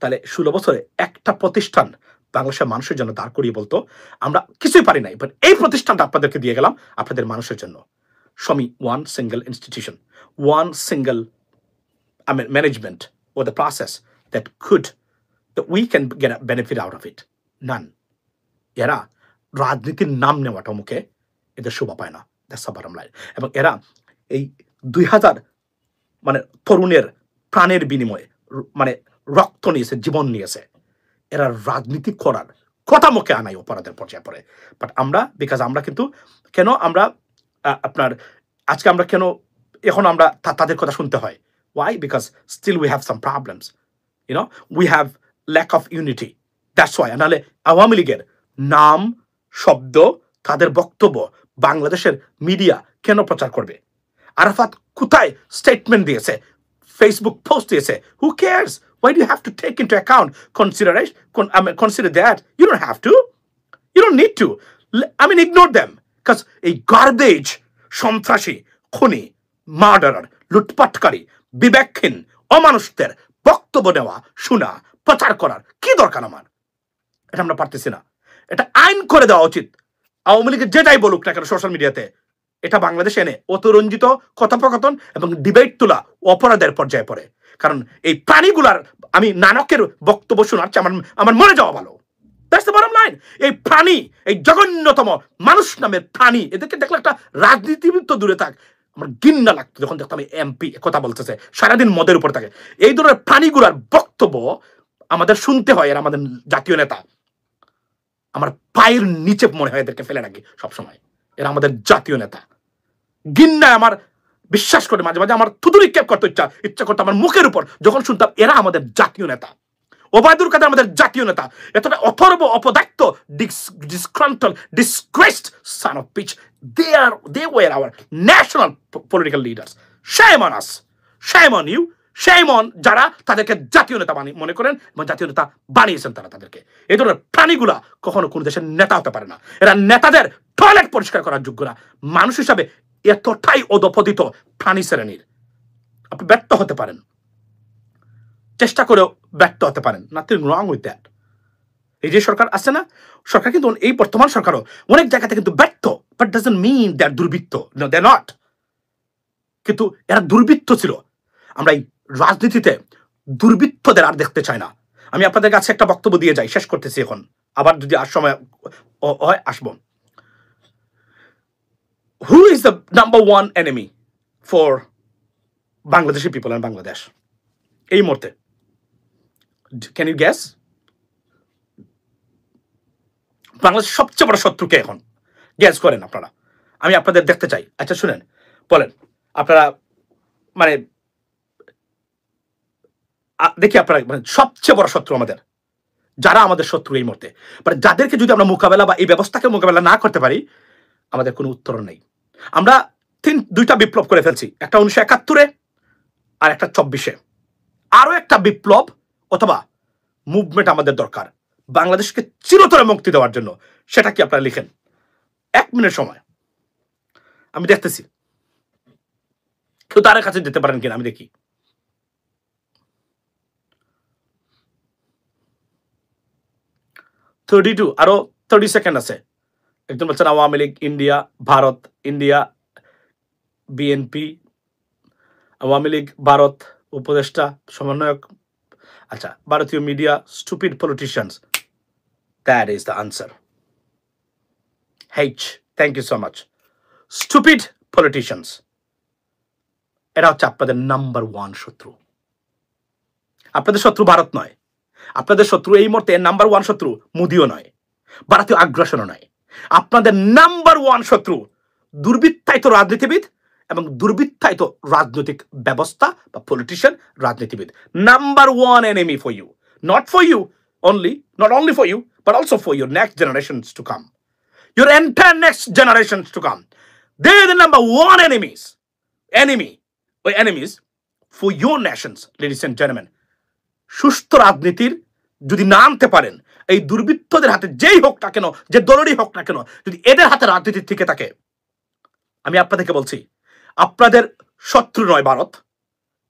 তাহলে 16 বছরে একটা প্রতিষ্ঠান বাংলাদেশের মানুষের জন্য দাঁড় করিয়ে বলতো আমরা কিছুই পারি নাই, বাট এই প্রতিষ্ঠানটা আপনাদেরকে দিয়ে গেলাম আপনাদের মানুষের জন্য। Show me one single institution, one single management or the process that we can get a benefit out of it. None. এরা রাজনীতির নাম নেওয়াটা মুখে এদের শোভা পায় না। That's the bottom line. এবং এরা এই 2000 মানে তরুণের প্রাণের বিনিময়ে মানে রক্ত নিয়েছে, জীবন নিয়েছে, এরা রাজনীতি করার কথা মুখে আনাই অপরাধের পর্যায়ে পড়ে। বাট আমরা, বিকজ আমরা কিন্তু কেন আমরা আপনার আজকে আমরা কেন এখন আমরা তাদের কথা শুনতে হয়, why? Because still we have some problems, you know, we have lack of unity, that's why. নাহলে আওয়ামী লীগের নাম, শব্দ, তাদের বক্তব্য বাংলাদেশের মিডিয়া কেন প্রচার করবে? আরাফাত কোথায় স্টেটমেন্ট দিয়েছে, ফেসবুক পোস্ট দিয়েছে, who cares? Why do you have to take into account consider that? You don't have to, you don't need to, I mean ignore them, because a garbage সন্ত্রাসী, খুনি, murderer, লুটপাটকারী, বিবেকহীন, অমানুষদের বক্তব্য নেওয়া, শোনা, প্রচার করার কি দরকার আমার? এটা আমরা পারতেছি না। এটা আইন করে দেওয়া উচিত। আওয়ামী লীগের যেটাই বলুক না কেন সোশ্যাল মিডিয়াতে, এটা বাংলাদেশে এনে অতিরঞ্জিত কথোপকথন এবং ডিবেট তোলা অপরাধের পর্যায়ে পড়ে। কারণ এই প্রাণীগুলার, আমি নানকের বক্তব্য শোনার চেয়ে আমার মরে যাওয়া ভালো। That's the bottom line. এই প্রাণী, এই জঘন্যতম মানুষ নামের প্রাণী, এদেরকে দেখলে একটা রাজনীতিবিদ তো দূরে থাক, আমার ঘৃণা লাগতো যখন দেখতাম এমপি কথা বলতেছে, সারাদিন মদের উপর থাকে। এই ধরনের প্রাণীগুলার বক্তব্য আমাদের শুনতে হয়, আর আমাদের জাতীয় নেতা, আমার পায়ের নিচে মনে হয় এদেরকে ফেলে রাখি সবসময়। এরা আমাদের জাতীয় নেতা। ঘৃণায় আমার, বিশ্বাস করে মাঝে মাঝে আমার থুতুরি কেপ করতে ইচ্ছা করতো আমার মুখের উপর যখন শুনতাম এরা আমাদের জাতীয় নেতা। ওবায়দুল কাদের আমাদের জাতীয় নেতা, এতটা অথর্ব, অপদার্থ, disgruntled, disgraced son of bitch. They were our national political leaders. Shame on us, shame on you, shame on যারা তাদেরকে জাতীয় নেতা মনে করেন এবং জাতীয় নেতা বানিয়েছেন তারা তাদেরকে। এই ধরনের প্রাণীগুলা কখনো কোন দেশের নেতা হতে পারে না। এরা নেতাদের টয়লেট পরিষ্কার করার যোগ্য না। মানুষ হিসাবে এতটাই অধপতিত প্রাণী শ্রেণীর, আপনি ব্যর্থ হতে পারেন। চেষ্টা করেও ব্যর্থ হতে পারেন, নাথিং রং উইথ দ্যাট। এই যে সরকার আছে না, সরকার কিন্তু এই বর্তমান সরকারও অনেক জায়গাতে কিন্তু ব্যর্থ, বাট ডাজন্ট মিন দে আর দুর্বৃত্ত, নো দে নট। কিন্তু এরা দুর্বৃত্ত ছিল। আমরা এই রাজনীতিতে দুর্বৃত্তদের আর দেখতে চাই না। আমি আপনাদের কাছে একটা বক্তব্য দিয়ে যাই, শেষ করতেছি এখন, আবার যদি আর সময় হয় আসবো। Who is the number one enemy for Bangladeshi people in Bangladesh এই মুহূর্তে? Can you guess? বাংলাদেশের সবচেয়ে বড় শত্রুকে এখন গ্যাস করেন আপনারা, আমি আপনাদের দেখতে চাই। আচ্ছা শুনেন, বলেন আপনারা, মানে দেখি আপনারা, মানে সবচেয়ে বড় শত্রু আমাদের, যারা আমাদের শত্রু এই মুহূর্তে, মানে যাদেরকে যদি আমরা মোকাবেলা বা এই ব্যবস্থাকে মোকাবেলা না করতে পারি, আমাদের কোনো উত্তর নেই। আমরা দুইটা বিপ্লব করে ফেলছি, একটা 1971-এ আর একটা 24-এ। আরো একটা বিপ্লব অথবা মুভমেন্ট আমাদের দরকার বাংলাদেশকে চিরতরে মুক্তি দেওয়ার জন্য। সেটা কি আপনারা লিখেন, 1 মিনিট সময় আমি দেখতেছি, কেউ তার কাছে যেতে পারেন কিনা আমি দেখি। আরো 30 সেকেন্ড আছে। একজন বলছেন Awami League, India, Bharat, India, BNP, Awami League, Bharat, উপদেষ্টা, সমন্বয়ক। আচ্ছা, ভারতীয় media, stupid politicians. That is the answer. Thank you so much. Stupid politicians, এরা হচ্ছে আপনাদের নাম্বার 1 শত্রু। আপনাদের শত্রু ভারত নয়, আপনাদের শত্রু এই মুহূর্তে নাম্বার 1 শত্রু মোদিও নয়, ভারতীয় আগ্রাসনও নয়। আপনাদের নাম্বার 1 শত্রু দুর্বৃত্তায়িত রাজনীতিবিদ এবং দুর্বৃত্তায়িত রাজনৈতিক ব্যবস্থা বা পলিটিশিয়ান, রাজনীতিবিদ। Number 1 enemy for you, not only for you, but also for your next generations to come, your entire next generations to come. They are the number 1 enemies for your nations, ladies and gentlemen. সুস্থ রাজনীতির যদি না আনতে পারেন, এই দুর্বৃত্তদের হাতে যেই হোক না কেন, যে দলেরই হোক না কেন, যদি এদের হাতে রাজনীতি থেকে থাকে, আমি আপনাদেরকে বলছি আপনাদের শত্রু নয় ভারত।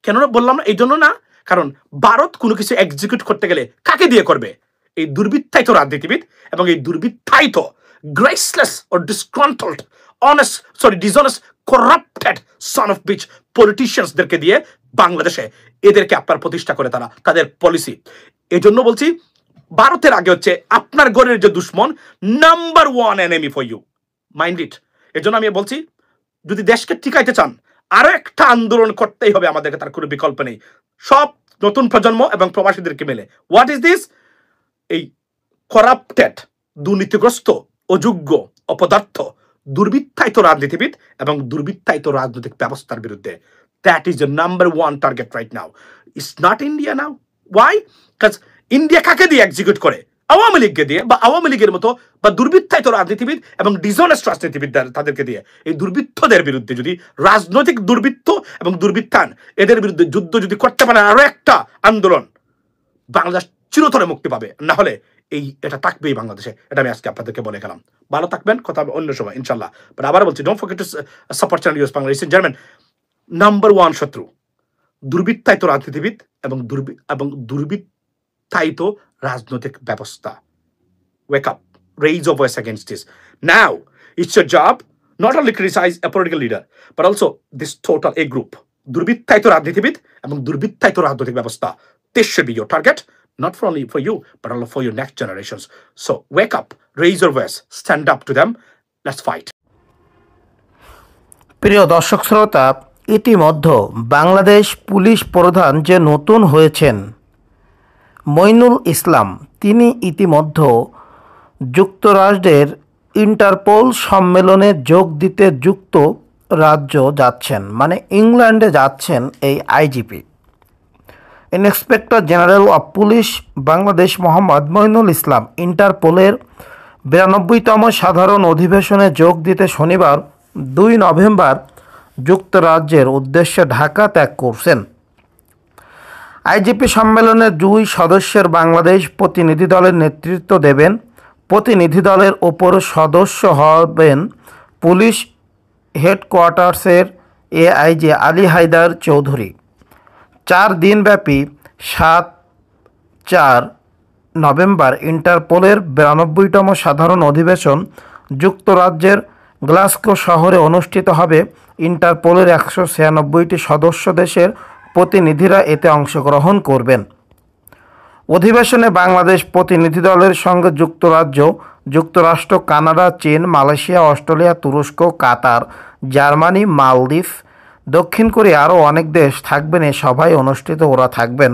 কেন বললাম না? এই জন্য না, কারণ ভারত কোনো কিছু এক্সিকিউট করতে গেলে কাকে দিয়ে করবে? এই দুর্বৃত্তায়িত রাজনীতিবিদ এবং এই দুর্বৃত্তায়িত গ্রেসলেস or disgruntled, dishonest, corrupted son of bitch politiciansদেরকে দিয়ে বাংলাদেশে এদেরকে আপনার প্রতিষ্ঠা করে তারা তাদের পলিসি। এই জন্য বলছি ভারতের আগে হচ্ছে আপনার ঘরের যে দুশ্মন, number 1 enemy for you, mind it. এই জন্য আমি বলছি যদি দেশকে টিকাইতে চান, আরো একটা আন্দোলন করতেই হবে আমাদেরকে, তার কোনো বিকল্প নেই। সব নতুন প্রজন্ম এবং প্রবাসীদেরকে মিলে, হোয়াট ইজ দিস? এই করাপ্টেড, দুর্নীতিগ্রস্ত, অযোগ্য, অপদার্থ, দুর্বৃত্তায়িত রাজনীতিবিদ এবং দুর্বৃত্তায়িত রাজনৈতিক ব্যবস্থার বিরুদ্ধে। That is the number 1 target right now. It's not India now. Why? Because India কাকে দিয়ে এক্সিকিউট করে? আওয়ামী লীগকে দিয়ে, বা আওয়ামী লীগের মতো বা দুর্বৃত্তায়িত রাজনীতিবিদ এবং ডিসঅনেস্ট রাজনীতিবিদ তাদেরকে দিয়ে। এই দুর্বৃত্তদের বিরুদ্ধে যদি রাজনৈতিক দুর্বৃত্ত এবং দুর্বৃত্তায়ন, এদের বিরুদ্ধে যুদ্ধ যদি করতে পারে, আরো একটা আন্দোলন, বাংলাদেশ চিরতরে মুক্তি পাবে। না হলে এটা থাকবেই বাংলাদেশে। এটা আমি আজকে আপনাদেরকে বলে গেলাম। ভালো থাকবেন, কথা হবে অন্য সময় ইনশাল্লাহ। বাট আবার বলছি, don't forget to support channel US Bangla. German number 1 শত্রু দুর্বৃত্তায়িত রাজনীতিবিদ এবং দুর্বৃত্তায়িত রাজনৈতিক ব্যবস্থা। Wake up, raise your voice against this. Now, it's your job not only criticize a political leader, but also this total A group. দুর্বৃত্তায়িত রাজনীতিবিদ এবং দুর্বৃত্তায়িত রাজনৈতিক ব্যবস্থা. This should be your target, not only for you, but also for your next generations. So, wake up, raise your voice, stand up to them, let's fight. প্রিয় দর্শক শ্রোতা, ইতিমধ্যে Bangladesh police প্রধান যে নতুন হয়েছেন মইনুল ইসলাম, তিনি ইতিমধ্যে যুক্তরাষ্ট্রের ইন্টারপোল সম্মেলনে যোগ দিতে যুক্তরাজ্য যাচ্ছেন, মানে ইংল্যান্ডে যাচ্ছেন। এই IGP, inspector general of police Bangladesh Mohammad Moinul Islam ইন্টারপোলের 92তম সাধারণ অধিবেশনে যোগ দিতে শনিবার 2 নভেম্বর যুক্তরাজ্যের উদ্দেশ্যে ঢাকা ত্যাগ করছেন। আইজিপি সম্মেলনের 2 সদস্যের বাংলাদেশ প্রতিনিধি দলের নেতৃত্ব দেবেন। প্রতিনিধি দলের ওপর সদস্য হবেন পুলিশ হেডকোয়ার্টার্সের এআইজি আলী হায়দার চৌধুরী। 4 দিনব্যাপী 7-4 নভেম্বর ইন্টারপোলের 92তম সাধারণ অধিবেশন যুক্তরাজ্যের গ্লাসগো শহরে অনুষ্ঠিত হবে। ইন্টারপোলের 196টি সদস্য দেশের প্রতিনিধিরা এতে অংশগ্রহণ করবেন। অধিবেশনে বাংলাদেশ প্রতিনিধি দলের সঙ্গে যুক্তরাজ্য, যুক্তরাষ্ট্র, কানাডা, চীন, মালয়েশিয়া, অস্ট্রেলিয়া, তুরস্ক, কাতার, জার্মানি, মালদ্বীপ, দক্ষিণ কোরিয়া আরও অনেক দেশ থাকবেন। এ সভায় অনুষ্ঠিত ওরা থাকবেন।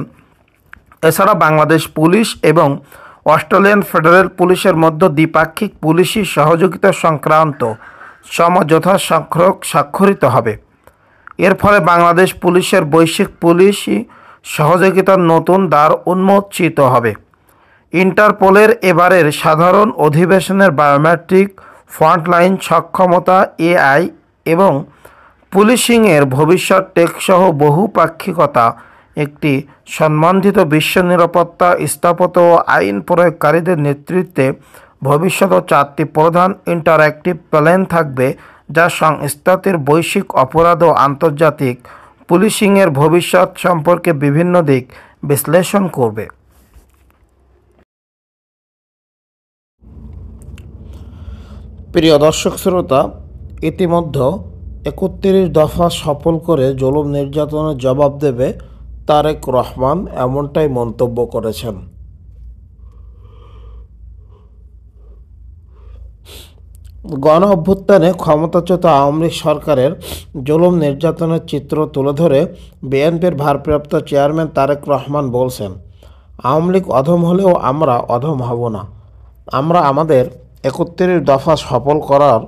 এছাড়া বাংলাদেশ পুলিশ এবং অস্ট্রেলিয়ান ফেডারেল পুলিশের মধ্যে দ্বিপাক্ষিক পুলিশি সহযোগিতা সংক্রান্ত সমঝোতা স্বাক্ষরিত হবে। এর ফলে বাংলাদেশ পুলিশের বৈশ্বিক পুলিশি সহযোগিতার নতুন দ্বার উন্মোচিত হবে। ইন্টারপোলের এবারের সাধারণ অধিবেশনের বায়োমেট্রিক, ফ্রন্টলাইন সক্ষমতা, এআই এবং পুলিশিংয়ের ভবিষ্যৎ টেকসহ বহুপাক্ষিকতা, একটি সম্বন্ধিত বিশ্ব নিরাপত্তা, স্থাপত্য ও আইন প্রয়োগকারীদের নেতৃত্বে ভবিষ্যৎ 4টি প্রধান ইন্টারঅ্যাক্টিভ প্ল্যান থাকবে, যা সংস্থাটির বৈশ্বিক অপরাধ ও আন্তর্জাতিক পুলিশিংয়ের ভবিষ্যৎ সম্পর্কে বিভিন্ন দিক বিশ্লেষণ করবে। প্রিয় দর্শক শ্রোতা, ইতিমধ্যে 31 দফা সফল করে জুলুম নির্যাতনের জবাব দেবে তারেক রহমান, এমনটাই মন্তব্য করেছেন। গণ অভ্যুত্থানে ক্ষমতাচ্যুত আওয়ামী লীগ সরকারের জুলুম নির্যাতনের চিত্র তুলে ধরে বিএনপির ভারপ্রাপ্ত চেয়ারম্যান তারেক রহমান বলছেন, আওয়ামী লীগ অধম হলেও আমরা অধম হব না। আমরা আমাদের 31 দফা সফল করার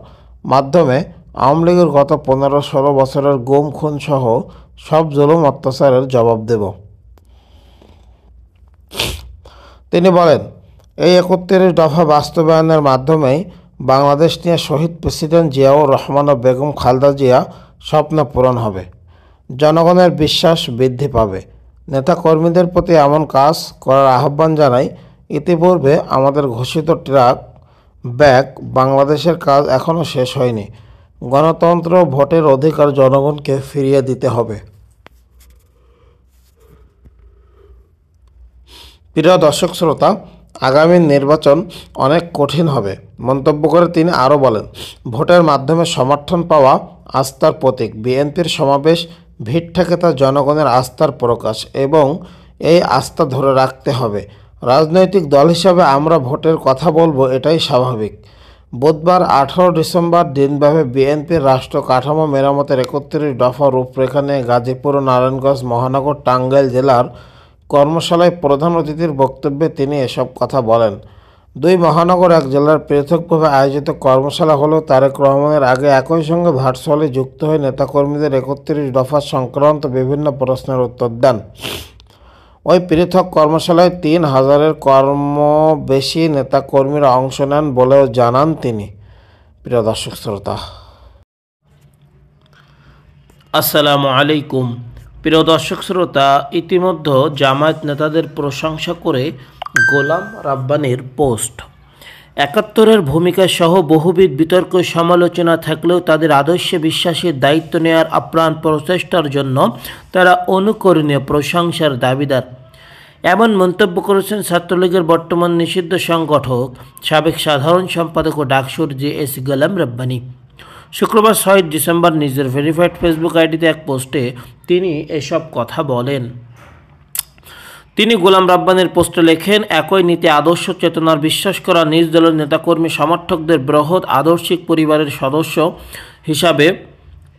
মাধ্যমে আওয়ামী লীগের গত 15-16 বছরের গুম খুন সহ সব জুলুম অত্যাচারের জবাব দেব। তিনি বলেন, এই 31 দফা বাস্তবায়নের মাধ্যমেই বাংলাদেশ নিয়ে শহীদ প্রেসিডেন্ট জিয়াউর রহমান ও বেগম খালেদা জিয়া স্বপ্ন পূরণ হবে, জনগণের বিশ্বাস বৃদ্ধি পাবে। নেতাকর্মীদের প্রতি এমন কাজ করার আহ্বান জানাই। ইতিপূর্বে আমাদের ঘোষিত ট্রাক ব্যাক বাংলাদেশের কাজ এখনও শেষ হয়নি। গণতন্ত্র, ভোটের অধিকার জনগণকে ফিরিয়ে দিতে হবে। প্রিয় দর্শক শ্রোতা, আগামী নির্বাচন অনেক কঠিন হবে মন্তব্য করে তিনি আরও বলেন, ভোটের মাধ্যমে সমর্থন পাওয়া আস্থার প্রতীক। বিএনপির সমাবেশ ভিড় থেকে তা জনগণের আস্থার প্রকাশ এবং এই আস্থা ধরে রাখতে হবে। রাজনৈতিক দল হিসাবে আমরা ভোটের কথা বলবো, এটাই স্বাভাবিক। বুধবার 18 ডিসেম্বর দিনব্যাপী বিএনপির রাষ্ট্র কাঠামো মেরামতের 31 দফা রূপরেখা নিয়ে গাজীপুর ও নারায়ণগঞ্জ মহানগর টাঙ্গাইল জেলার কর্মশালায় প্রধান অতিথির বক্তব্যে তিনি এসব কথা বলেন। 2 মহানগর 1 জেলার পৃথকভাবে আয়োজিত কর্মশালা হলেও তারেক রহমানের আগে একই সঙ্গে ভার্চুয়ালি যুক্ত হয়ে নেতাকর্মীদের 31 দফা সংক্রান্ত বিভিন্ন প্রশ্নের উত্তর দেন। ওই পৃথক কর্মশালায় 3000-এর বেশি নেতাকর্মীরা অংশ নেন বলেও জানান তিনি। প্রিয় দর্শক শ্রোতা, আসসালামু আলাইকুম। প্রিয় দর্শক শ্রোতা, ইতিমধ্যে জামায়াত নেতাদের প্রশংসা করে গোলাম রাব্বানীর পোস্ট। 71-এর ভূমিকা সহ বহুবিধ বিতর্ক সমালোচনা থাকলেও তাদের আদর্শে বিশ্বাসের দায়িত্ব নেওয়ার আপ্রাণ প্রচেষ্টার জন্য তারা অনুকরণীয় প্রশংসার দাবিদার। এমন মন্তব্য করেছেন ছাত্রলীগের বর্তমান নিষিদ্ধ সংগঠক, সাবেক সাধারণ সম্পাদক ও ডাকসুর জেএস গোলাম রাব্বানী। শুক্রবার 6 ডিসেম্বর নিজের ভেরিফাইড ফেসবুক আইডিতে এক পোস্টে তিনি এসব কথা বলেন। তিনি গোলাম রাব্বানীর পোস্টে লেখেন, একই নীতি আদর্শ চেতনার বিশ্বাস করা নিজ দলের নেতাকর্মী সমর্থকদের বৃহৎ আদর্শিক পরিবারের সদস্য হিসাবে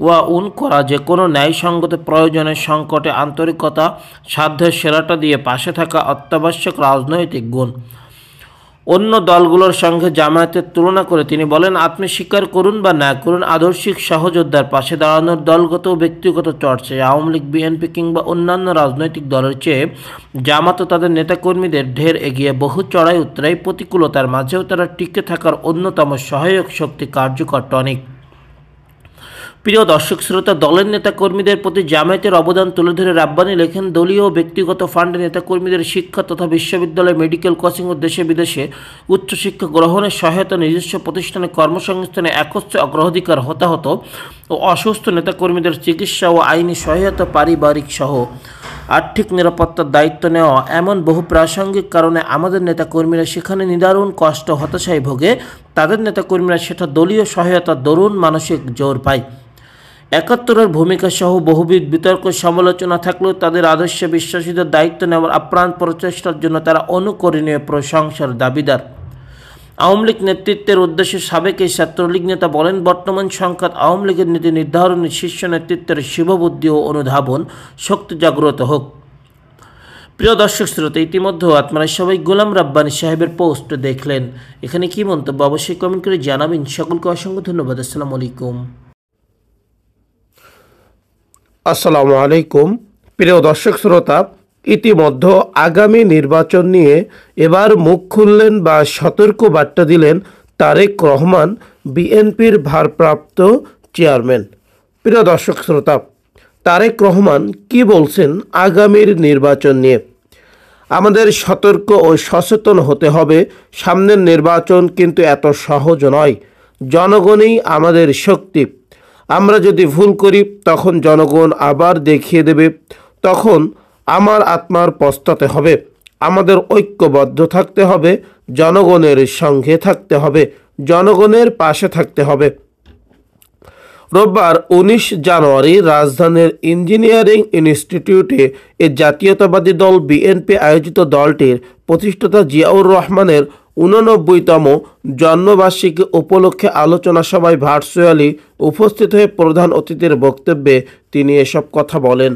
ওয়াউন করা, যে কোনো ন্যায়সঙ্গত প্রয়োজনের সংকটে আন্তরিকতা, সাধ্যের সেরাটা দিয়ে পাশে থাকা অত্যাবশ্যক রাজনৈতিক গুণ। অন্য দলগুলোর সঙ্গে জামায়াতের তুলনা করে তিনি বলেন, আপনি স্বীকার করুন বা না করুন, আদর্শিক সহযোদ্ধার পাশে দাঁড়ানোর দলগত ও ব্যক্তিগত চর্চায় আওয়ামী লীগ, বিএনপি কিংবা অন্যান্য রাজনৈতিক দলের চেয়ে জামাত তাদের নেতাকর্মীদের ঢের এগিয়ে। বহু চড়াই উতরাই প্রতিকূলতার মাঝেও তারা টিকে থাকার অন্যতম সহায়ক শক্তি, কার্যকর টনিক। প্রিয় দর্শক শ্রোতা, দলের নেতাকর্মীদের প্রতি জামায়াতের অবদান তুলে ধরে রাব্বানী লেখেন, দলীয় ও ব্যক্তিগত ফান্ডে নেতাকর্মীদের শিক্ষা তথা বিশ্ববিদ্যালয়, মেডিকেল কোচিং ও দেশে বিদেশে উচ্চশিক্ষা গ্রহণের সহায়তা, নিজস্ব প্রতিষ্ঠানে কর্মসংস্থানে একচ্ছ অগ্রাধিকার, হতাহত ও অসুস্থ নেতাকর্মীদের চিকিৎসা ও আইনি সহায়তা, পারিবারিক সহ আর্থিক নিরাপত্তার দায়িত্ব নেওয়া, এমন বহু প্রাসঙ্গিক কারণে আমাদের নেতাকর্মীরা সেখানে নিদারুণ কষ্ট হতাশায় ভোগে। তাদের নেতাকর্মীরা সেটা দলীয় সহায়তার দরুন মানসিক জোর পায়। ৭১-এর ভূমিকা সহ বহুবিধ বিতর্ক সমালোচনা থাকলেও তাদের আদর্শে বিশ্বাসীদের দায়িত্ব নেওয়ার আপ্রাণ প্রচেষ্টার জন্য তারা অনুকরণীয় প্রশংসার দাবিদার। আওয়ামী লীগ নেতৃত্বের উদ্দেশ্যে সাবেক এই ছাত্রলীগ নেতা বলেন, বর্তমান সংখ্যাত আওয়ামী লীগের নীতি নির্ধারণী শীর্ষ নেতৃত্বের শিববুদ্ধি ও অনুধাবন শক্তি জাগ্রত হোক। প্রিয় দর্শক শ্রোতা, ইতিমধ্যে আপনারা সবাই গোলাম রাব্বানী সাহেবের পোস্ট দেখলেন। এখানে কি মন্তব্য অবশ্যই কমেন্ট করে জানাবেন। সকলকে অসংখ্য ধন্যবাদ। আসসালামু আলাইকুম। আসসালামু আলাইকুম। প্রিয় দর্শক শ্রোতা, ইতিমধ্যে আগামী নির্বাচন নিয়ে এবার মুখ খুললেন বা সতর্ক বার্তা দিলেন তারেক রহমান, বিএনপির ভারপ্রাপ্ত চেয়ারম্যান। প্রিয় দর্শক শ্রোতা, তারেক রহমান কি বলছেন আগামীর নির্বাচন নিয়ে? আমাদের সতর্ক ও সচেতন হতে হবে। সামনের নির্বাচন কিন্তু এত সহজ নয়। জনগণই আমাদের শক্তি। আমরা যদি ভুল করি তখন জনগণ আবার দেখিয়ে দেবে, তখন আমার আত্মার পস্তাতে হবে। আমাদের ঐক্যবদ্ধ থাকতে হবে, জনগণের সঙ্গে থাকতে হবে, জনগণের পাশে থাকতে হবে। রোববার ১৯ জানুয়ারি রাজধানীর ইঞ্জিনিয়ারিং ইনস্টিটিউটে এই জাতীয়তাবাদী দল বিএনপি আয়োজিত দলটির প্রতিষ্ঠাতা জিয়াউর রহমানের ৮৯তম জন্মবার্ষিকী উপলক্ষে আলোচনা সভায় ভার্চুয়ালি উপস্থিত হয়ে প্রধান অতিথির বক্তব্যে তিনি এসব কথা বলেন।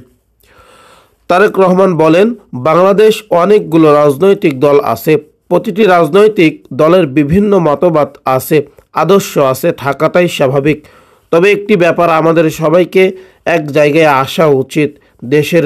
তারেক রহমান বলেন, বাংলাদেশ অনেকগুলো রাজনৈতিক দল আছে। প্রতিটি রাজনৈতিক দলের বিভিন্ন মতবাদ আছে, আদর্শ আছে, থাকাটাই স্বাভাবিক। তবে একটি ব্যাপার আমাদের সবাইকে এক জায়গায় আসা উচিত। দেশের